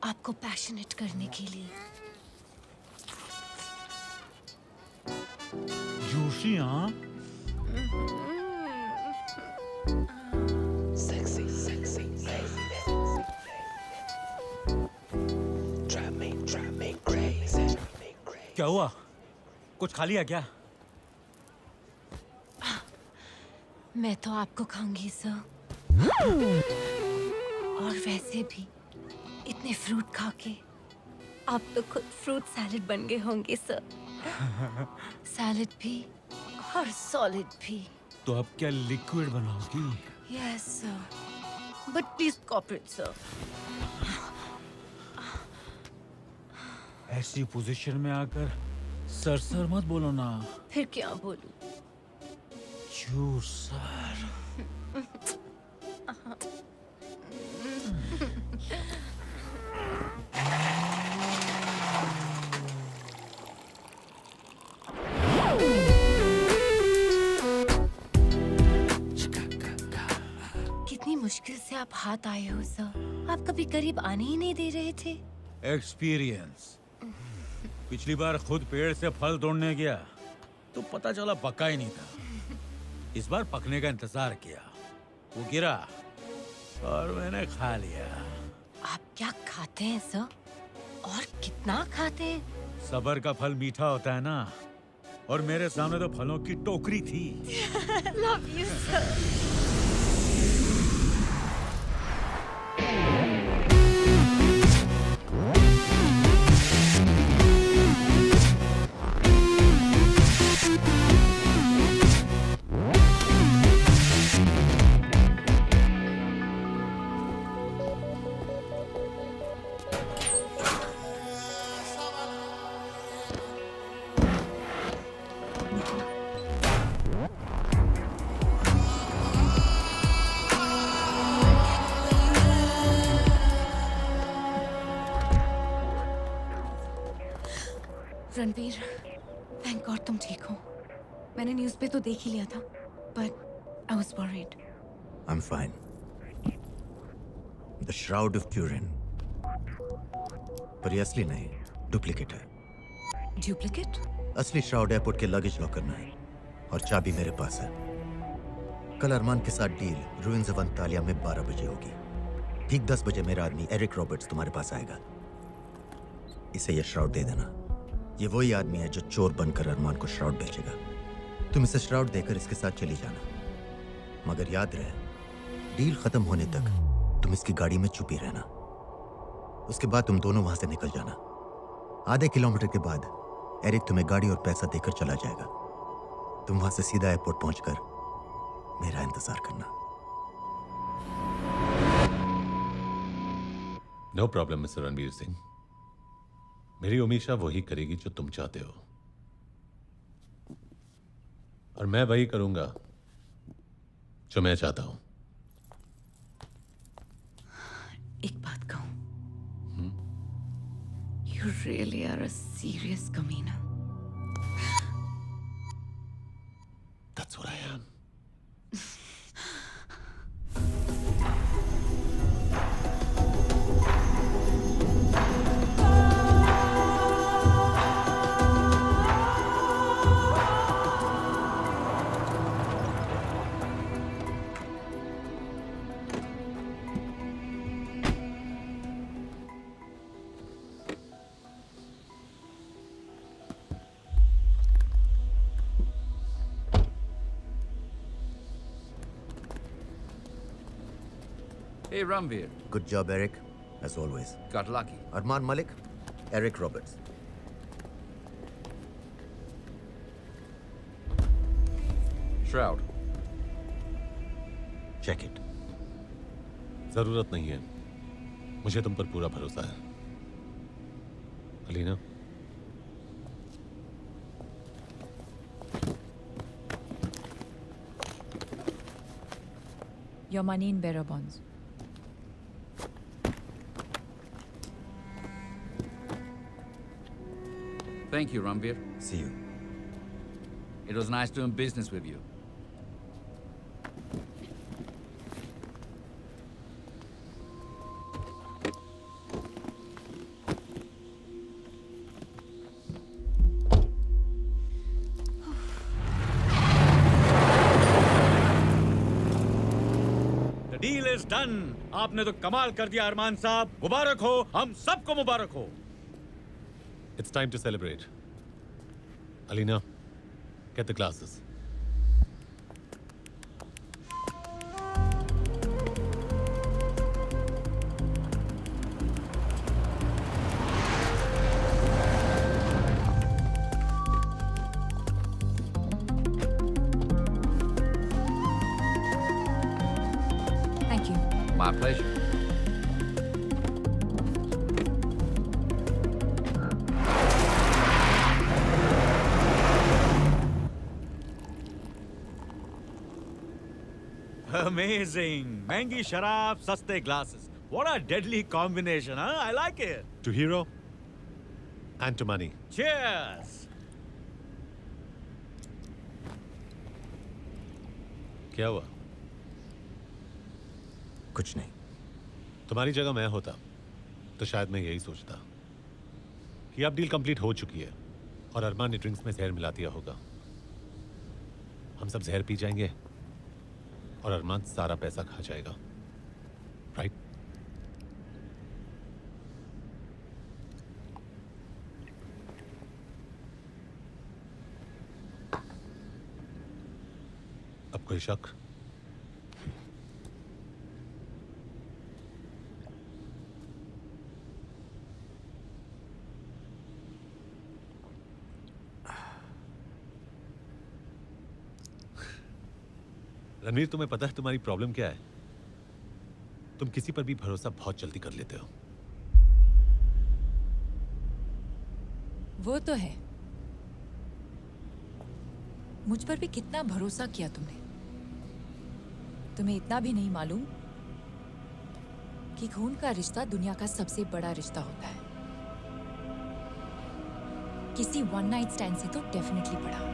आपको पैशनेट करने के लिए। Juicy, huh? Sexy, sexy, sexy. Drive me crazy. क्या हुआ? कुछ खा लिया क्या? मैं तो आपको खाऊंगी सर। और वैसे भी इतने फ्रूट खा के आप तो खुद फ्रूट सैलेड बन गए होंगे सर। सैलेड भी और सॉलिड भी। तो अब क्या लिक्विड बनाओगी? Yes sir, but please cooperate sir. ऐसी पोजीशन में आकर सर मत बोलो ना। फिर क्या बोलूं? You sir. कितनी मुश्किल से आप हाथ आए हो सर। आप कभी करीब आने ही नहीं दे रहे थे। एक्सपीरियंस। पिछली बार खुद पेड़ से फल तोड़ने गया तो पता चला पका ही नहीं था। इस बार पकने का इंतजार किया, वो गिरा और मैंने खा लिया। आप क्या खाते हैं सर? और कितना खाते हैं? सबर का फल मीठा होता है ना, और मेरे सामने तो फलों की टोकरी थी। Love you sir. Ranveer, thank God तुम ठीक हो। मैंने न्यूज़ पे तो देख ही लिया था, but I was worried. I'm fine. The Shroud of Turin. पर ये असली नहीं, डुप्लीकेट है। डुप्लीकेट? असली श्राउड एयरपोर्ट के लगेज लॉकर में है और चाबी मेरे पास है। कल अरमान के साथ डील रूइंस ऑफ अंतालिया में 12 बजे होगी। ठीक 10 बजे मेरा आदमी एरिक रॉबर्ट्स तुम्हारे पास आएगा। इसे ये श्राउड दे देना। ये वही आदमी है जो चोर बनकर अरमान को श्राउड बेचेगा। तुम इसे श्राउड देकर इसके साथ चली जाना, मगर याद रहे डील खत्म होने तक तुम इसकी गाड़ी में छुपी रहना। उसके बाद तुम दोनों वहां से निकल जाना। आधे किलोमीटर के बाद एरिक तुम्हें गाड़ी और पैसा देकर चला जाएगा। तुम वहां से सीधा एयरपोर्ट पहुंचकर मेरा इंतजार करना। No problem mister Ranveer Singh. मेरी उमीशा वही करेगी जो तुम चाहते हो, और मैं वही करूंगा जो मैं चाहता हूं। एक बात कहूं, You really are a serious कमीना। That's what I am. Hey, Ranveer. Good job, Eric, as always. Got lucky. Arman Malik, Eric Roberts. Shroud. Check it. जरूरत नहीं है, मुझे तुम पर पूरा भरोसा है। Alina, Your money in bearer bonds. Thank you, Ranveer. See you. It was nice doing business with you. Done. आपने तो कमाल कर दिया अरमान साहब, मुबारक हो, हम सबको मुबारक हो। It's time to celebrate. Alina, get the glasses. Thank you. My pleasure. Amazing. महंगी शराब, सस्ते glasses. What a deadly combination, huh? I like it. To hero and to money. Cheers. क्या हुआ? कुछ नहीं। तुम्हारी जगह मैं होता तो शायद मैं यही सोचता कि अब डील कंप्लीट हो चुकी है और अरमान ने ड्रिंक्स में जहर मिला दिया होगा। हम सब जहर पी जाएंगे और अरमान सारा पैसा खा जाएगा, राइट? अब कोई शक? रणवीर, तुम्हें पता है तुम्हारी प्रॉब्लम क्या है? तुम किसी पर भी भरोसा बहुत जल्दी कर लेते हो। वो तो है। मुझ पर भी कितना भरोसा किया तुमने। तुम्हें इतना भी नहीं मालूम कि खून का रिश्ता दुनिया का सबसे बड़ा रिश्ता होता है। किसी वन नाइट स्टैंड से तो डेफिनेटली बड़ा।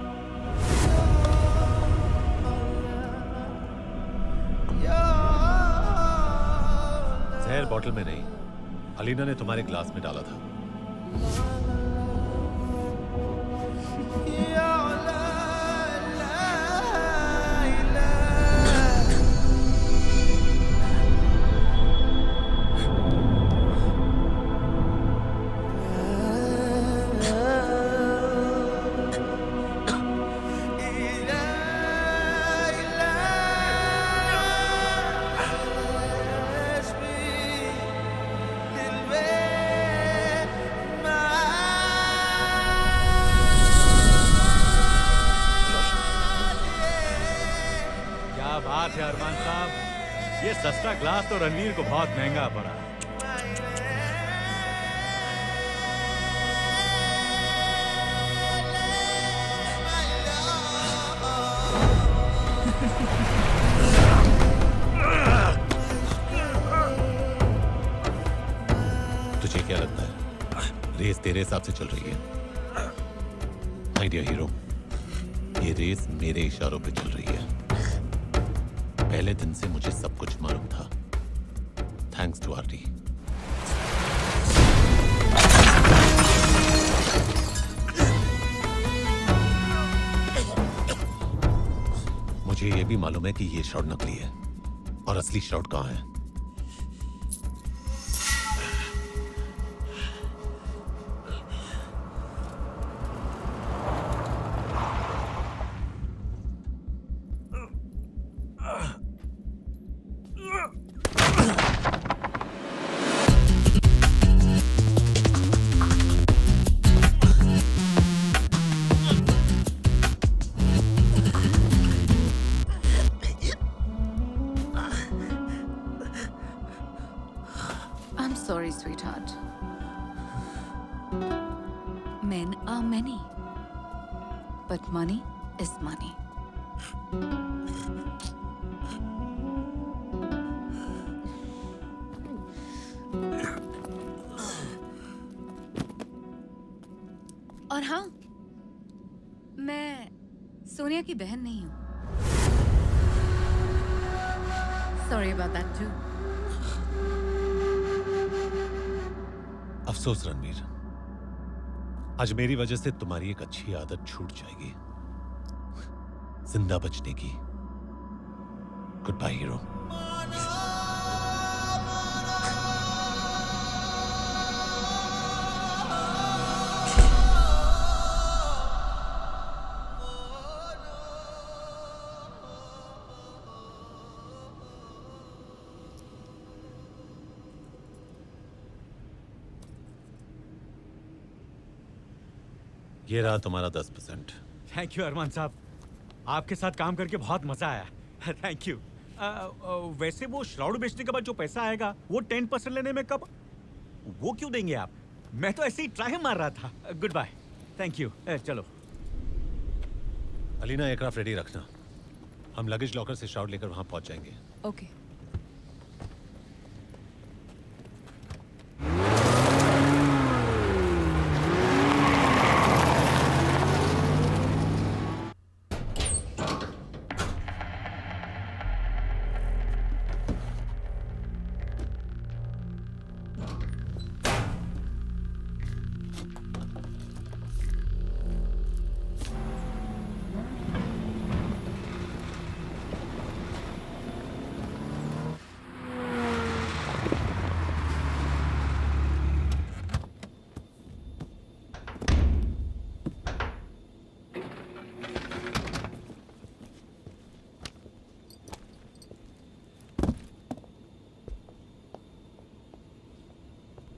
जहर बॉटल में नहीं, अलीना ने तुम्हारे ग्लास में डाला था। अरमान साहब, ये सस्ता ग्लास तो रणवीर को बहुत महंगा पड़ा। तुझे क्या लगता है रेस तेरे हिसाब से चल रही है? माय डियर हीरो, ये रेस मेरे इशारों पे चल रही है। पहले दिन से मुझे सब कुछ मालूम था, थैंक्स टू आरटी। मुझे यह भी मालूम है कि ये शॉट नकली है और असली शॉट कहां है। Sorry, sweetheart. Men are many, but money is money. और हाँ, मैं सोनिया की बहन नहीं हूँ। Sorry about that too. अफसोस रणवीर, आज मेरी वजह से तुम्हारी एक अच्छी आदत छूट जाएगी, जिंदा बचने की। Goodbye hero. ये रहा तुम्हारा 10%। थैंक यू अरमान साहब, आपके साथ काम करके बहुत मजा आया। Thank you. वैसे वो श्राउड बेचने के बाद जो पैसा आएगा वो 10% लेने में कब, वो क्यों देंगे आप? मैं तो ऐसे ही ट्राई मार रहा था। Goodbye. Thank you. चलो। अलीना, एयरक्राफ्ट रेडी रखना, हम लगेज लॉकर से श्राउड लेकर वहां पहुंच जाएंगे। ओके।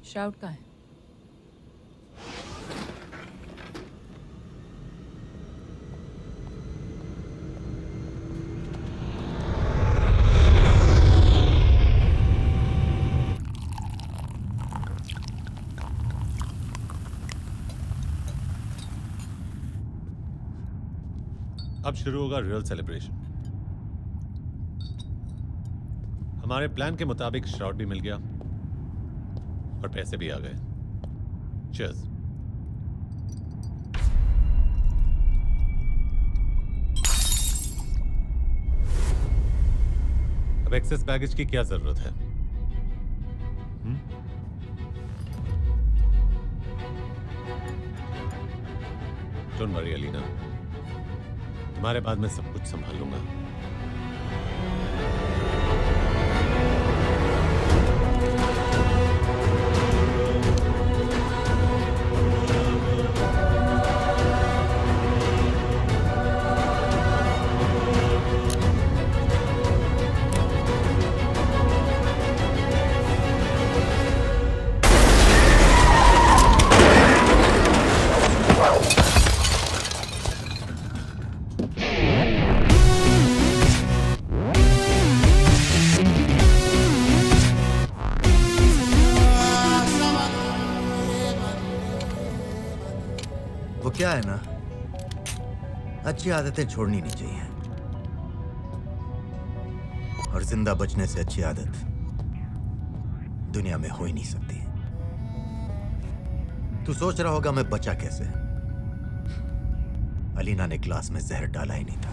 श्राउड कहाँ है? अब शुरू होगा रियल सेलिब्रेशन। हमारे प्लान के मुताबिक श्राउड भी मिल गया और पैसे भी आ गए। चीयर्स। अब एक्सेस बैगेज की क्या जरूरत है? डोंट वरी अलीना, तुम्हारे बाद मैं सब कुछ संभाल लूंगा। क्या है ना, अच्छी आदतें छोड़नी नहीं चाहिए, और जिंदा बचने से अच्छी आदत दुनिया में हो ही नहीं सकती। तू सोच रहा होगा मैं बचा कैसे? अलीना ने ग्लास में जहर डाला ही नहीं था।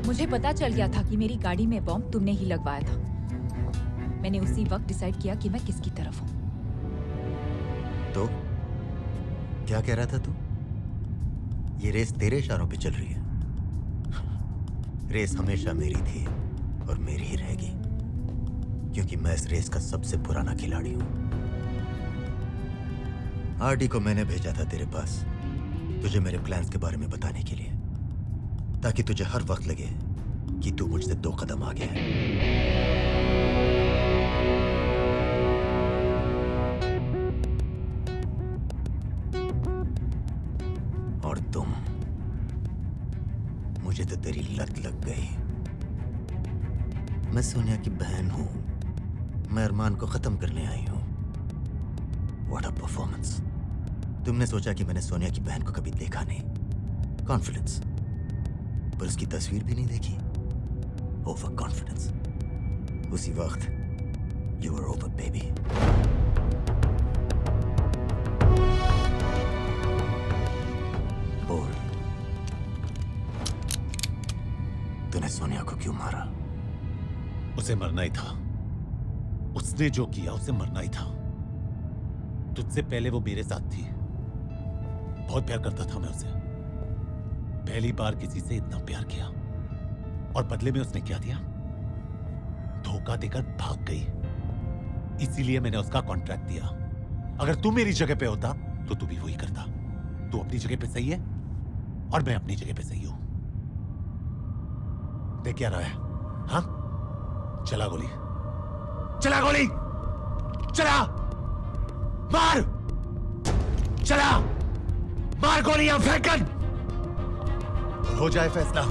मुझे पता चल गया था कि मेरी गाड़ी में बॉम्ब तुमने ही लगवाया था। मैंने उसी वक्त डिसाइड किया कि मैं किसकी तरफ हूं। तो क्या कह रहा था तू? ये रेस तेरे इशारों पे चल रही है। रेस हमेशा मेरी थी और मेरी ही रहेगी, क्योंकि मैं इस रेस का सबसे पुराना खिलाड़ी हूं। आरडी को मैंने भेजा था तेरे पास तुझे मेरे प्लान्स के बारे में बताने के लिए, ताकि तुझे हर वक्त लगे कि तू मुझसे 2 कदम आगे है। और तुम, मुझे तो तेरी लत लग गई। मैं सोनिया की बहन हूं, मैं अरमान को खत्म करने आई हूं। What a performance! तुमने सोचा कि मैंने सोनिया की बहन को कभी देखा नहीं। कॉन्फिडेंस, पर उसकी तस्वीर भी नहीं देखी। Over confidence. उसी वक्त यू वर ओवर बेबी। बोल, तूने सोनिया को क्यों मारा? उसे मरना ही था। उसने जो किया उसे मरना ही था। तुझसे पहले वो मेरे साथ थी। बहुत प्यार करता था मैं उसे। पहली बार किसी से इतना प्यार किया, और बदले में उसने क्या दिया? धोखा देकर भाग गई। इसीलिए मैंने उसका कॉन्ट्रैक्ट दिया। अगर तू मेरी जगह पे होता तो तू भी वही करता। तू अपनी जगह पे सही है और मैं अपनी जगह पे सही हूं। देख क्या रहा है? हाँ, चला गोली, चला गोली, चला, मार, चला, गोलियां फेंकन और हो जाए फैसला।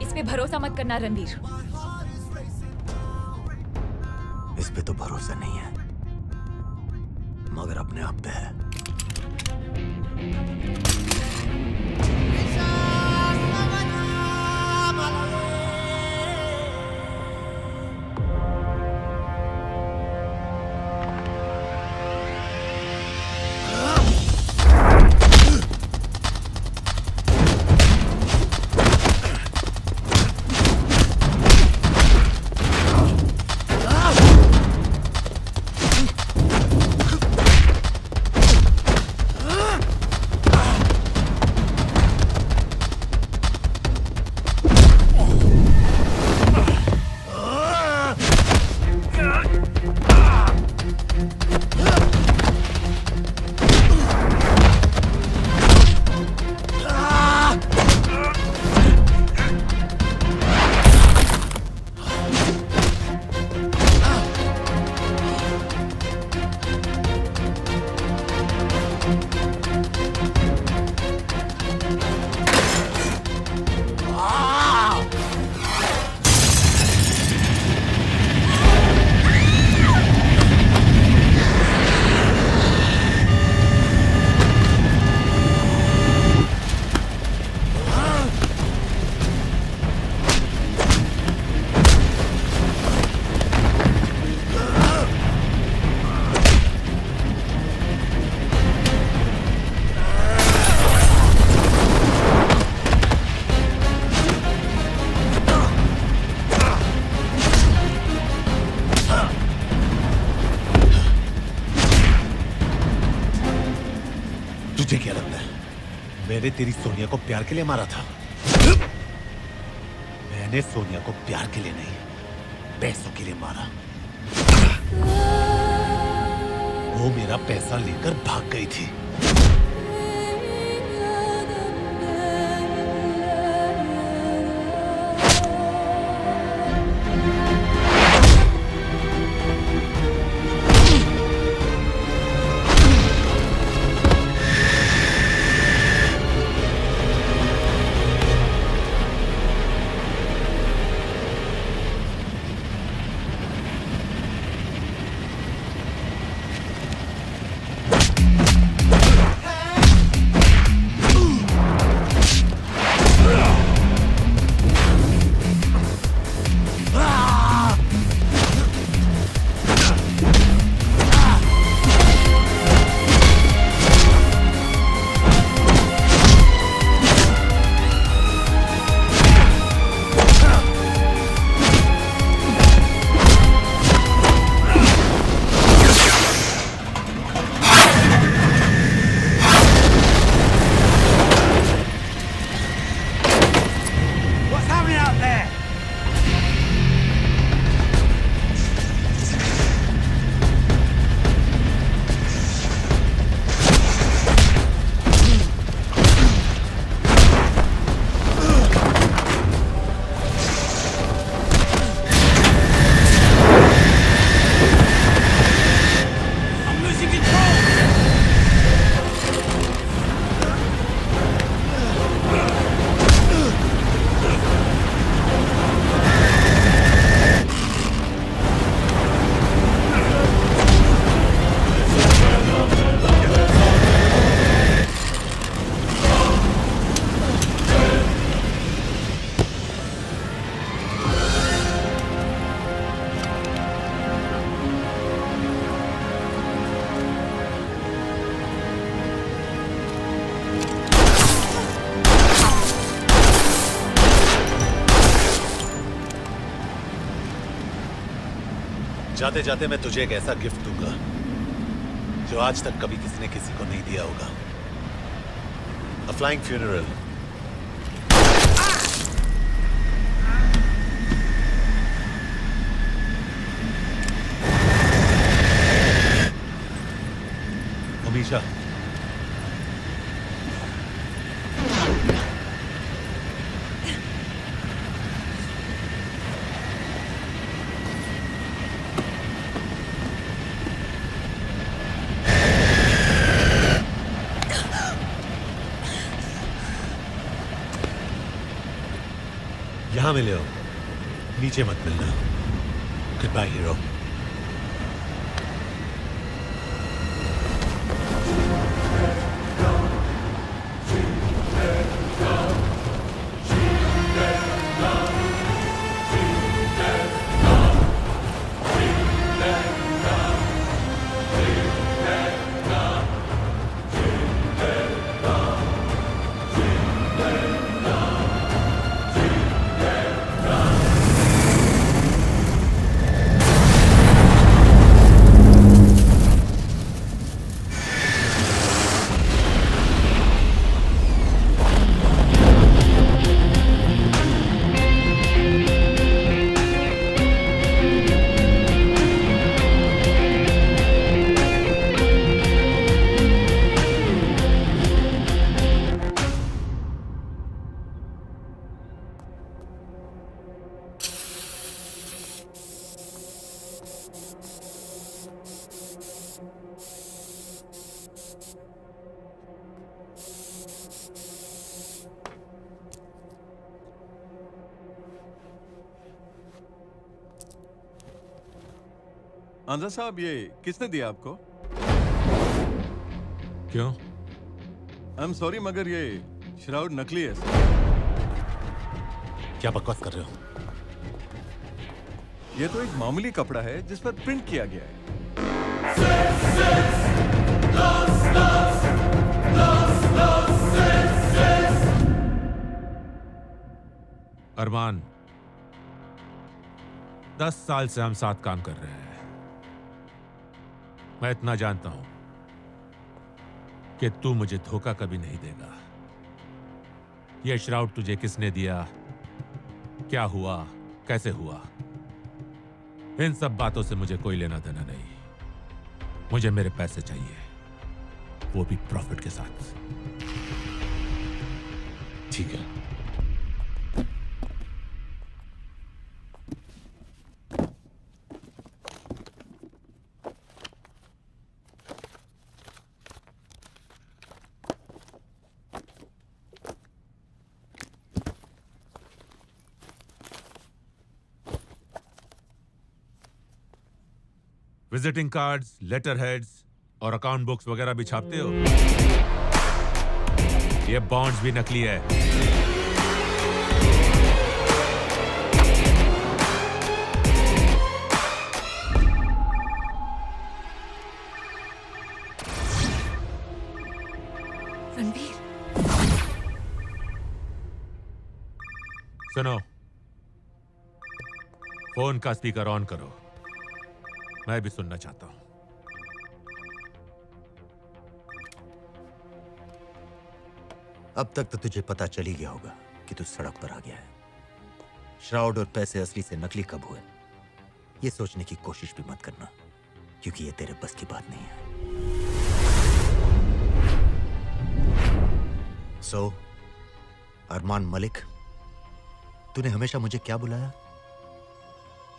इस पे भरोसा मत करना रणवीर। इस पे तो भरोसा नहीं है, मगर अपने आप पे है। तुझे क्या लगता है मैंने तेरी सोनिया को प्यार के लिए मारा था? मैंने सोनिया को प्यार के लिए नहीं, पैसों के लिए मारा। वो मेरा पैसा लेकर भाग गई थी। जाते जाते मैं तुझे एक ऐसा गिफ्ट दूंगा जो आज तक कभी किसी ने किसी को नहीं दिया होगा। A flying funeral. अमीशा, मिले हो नीचे मत मिलना। Good bye hero. आंजा साहब, ये किसने दिया आपको? क्यों? आई एम सॉरी मगर ये श्राउड नकली है। क्या बकवास कर रहे हो? ये तो एक मामूली कपड़ा है जिस पर प्रिंट किया गया है। अरमान, 10 साल से हम साथ काम कर रहे हैं। मैं इतना जानता हूं कि तू मुझे धोखा कभी नहीं देगा। यह श्राउड तुझे किसने दिया, क्या हुआ, कैसे हुआ, इन सब बातों से मुझे कोई लेना देना नहीं। मुझे मेरे पैसे चाहिए, वो भी प्रॉफिट के साथ। ठीक है। विजिटिंग कार्ड्स, लेटर हेड्स और अकाउंट बुक्स वगैरह भी छापते हो? ये बॉन्ड्स भी नकली है। रणवीर, सुनो, फोन का स्पीकर ऑन करो, मैं भी सुनना चाहता हूं। अब तक तो तुझे पता चल ही गया होगा कि तू सड़क पर आ गया है। श्राउड और पैसे असली से नकली कब हुए, ये सोचने की कोशिश भी मत करना, क्योंकि ये तेरे बस की बात नहीं है। सो, अरमान मलिक, तूने हमेशा मुझे क्या बुलाया?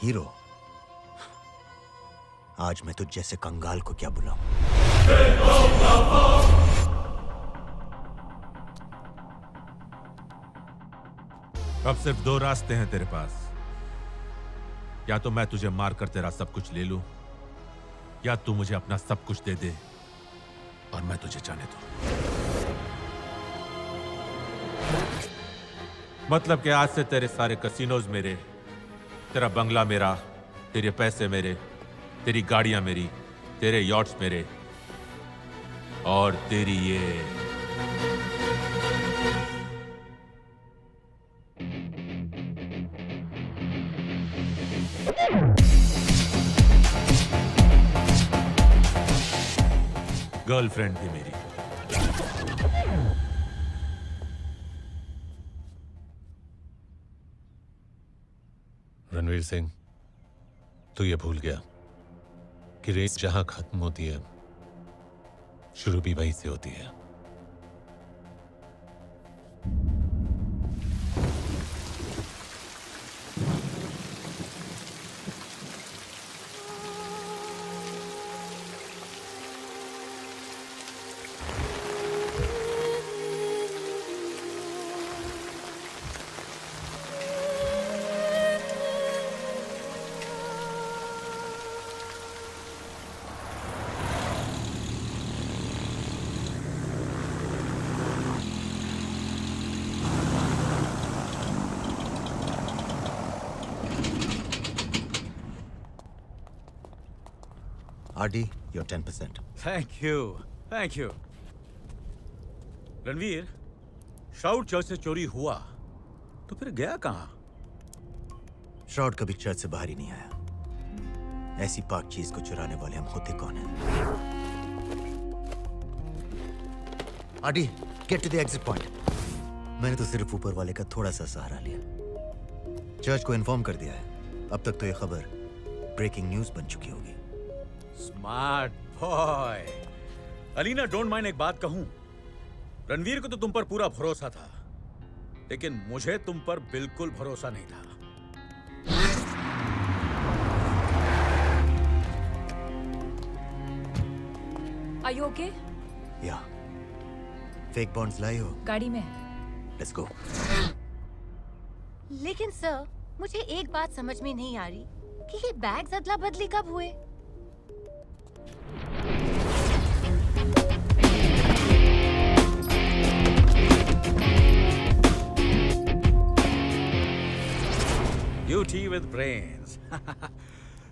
हीरो। आज मैं तुझ जैसे कंगाल को क्या बुलाऊं? अब सिर्फ 2 रास्ते हैं तेरे पास। या तो मैं तुझे मारकर तेरा सब कुछ ले लूं, या तू मुझे अपना सब कुछ दे दे और मैं तुझे जाने दूं। मतलब कि आज से तेरे सारे कसिनोज मेरे, तेरा बंगला मेरा, तेरे पैसे मेरे, तेरी गाड़ियां मेरी, तेरे यॉट्स मेरे, और तेरी ये गर्लफ्रेंड भी मेरी। रणवीर सिंह, तू ये भूल गया कि रेस जहां खत्म होती है, शुरू भी वहीं से होती है। RD, your 10%. Thank you. Ranveer, shroud church से चोरी हुआ तो फिर गया कहाँ? श्राउड कभी चर्च से बाहर ही नहीं आया. ऐसी पाक चीज को चुराने वाले हम होते कौन हैं? RD, get to the exit point. मैंने तो सिर्फ ऊपर वाले का थोड़ा सा सहारा लिया. चर्च को इन्फॉर्म कर दिया है. अब तक तो ये खबर ब्रेकिंग न्यूज बन चुकी होगी. Smart boy. Alina, don't mind एक बात कहूं? रणवीर को तो तुम पर पूरा भरोसा था, लेकिन मुझे तुम पर बिल्कुल भरोसा नहीं था. Are you okay? या फेक बॉन्ड्स लाई हो? गाड़ी में. Let's go. लेकिन सर, मुझे एक बात समझ में नहीं आ रही कि ये बैग्स अदला बदली कब हुए? Beauty with brains.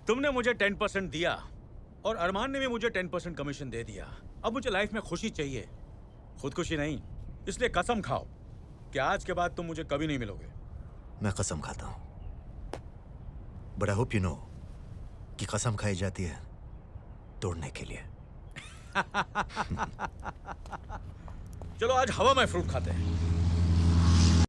तुमने मुझे 10% दिया और अरमान ने भी मुझे 10% कमीशन दे दिया. अब मुझे लाइफ में खुशी चाहिए, खुदकुशी नहीं. इसलिए कसम खाओ कि आज के बाद तुम मुझे कभी नहीं मिलोगे. मैं कसम खाता हूं, but I hope you know कि कसम खाई जाती है तोड़ने के लिए. चलो आज हवा में फ्रूट खाते हैं.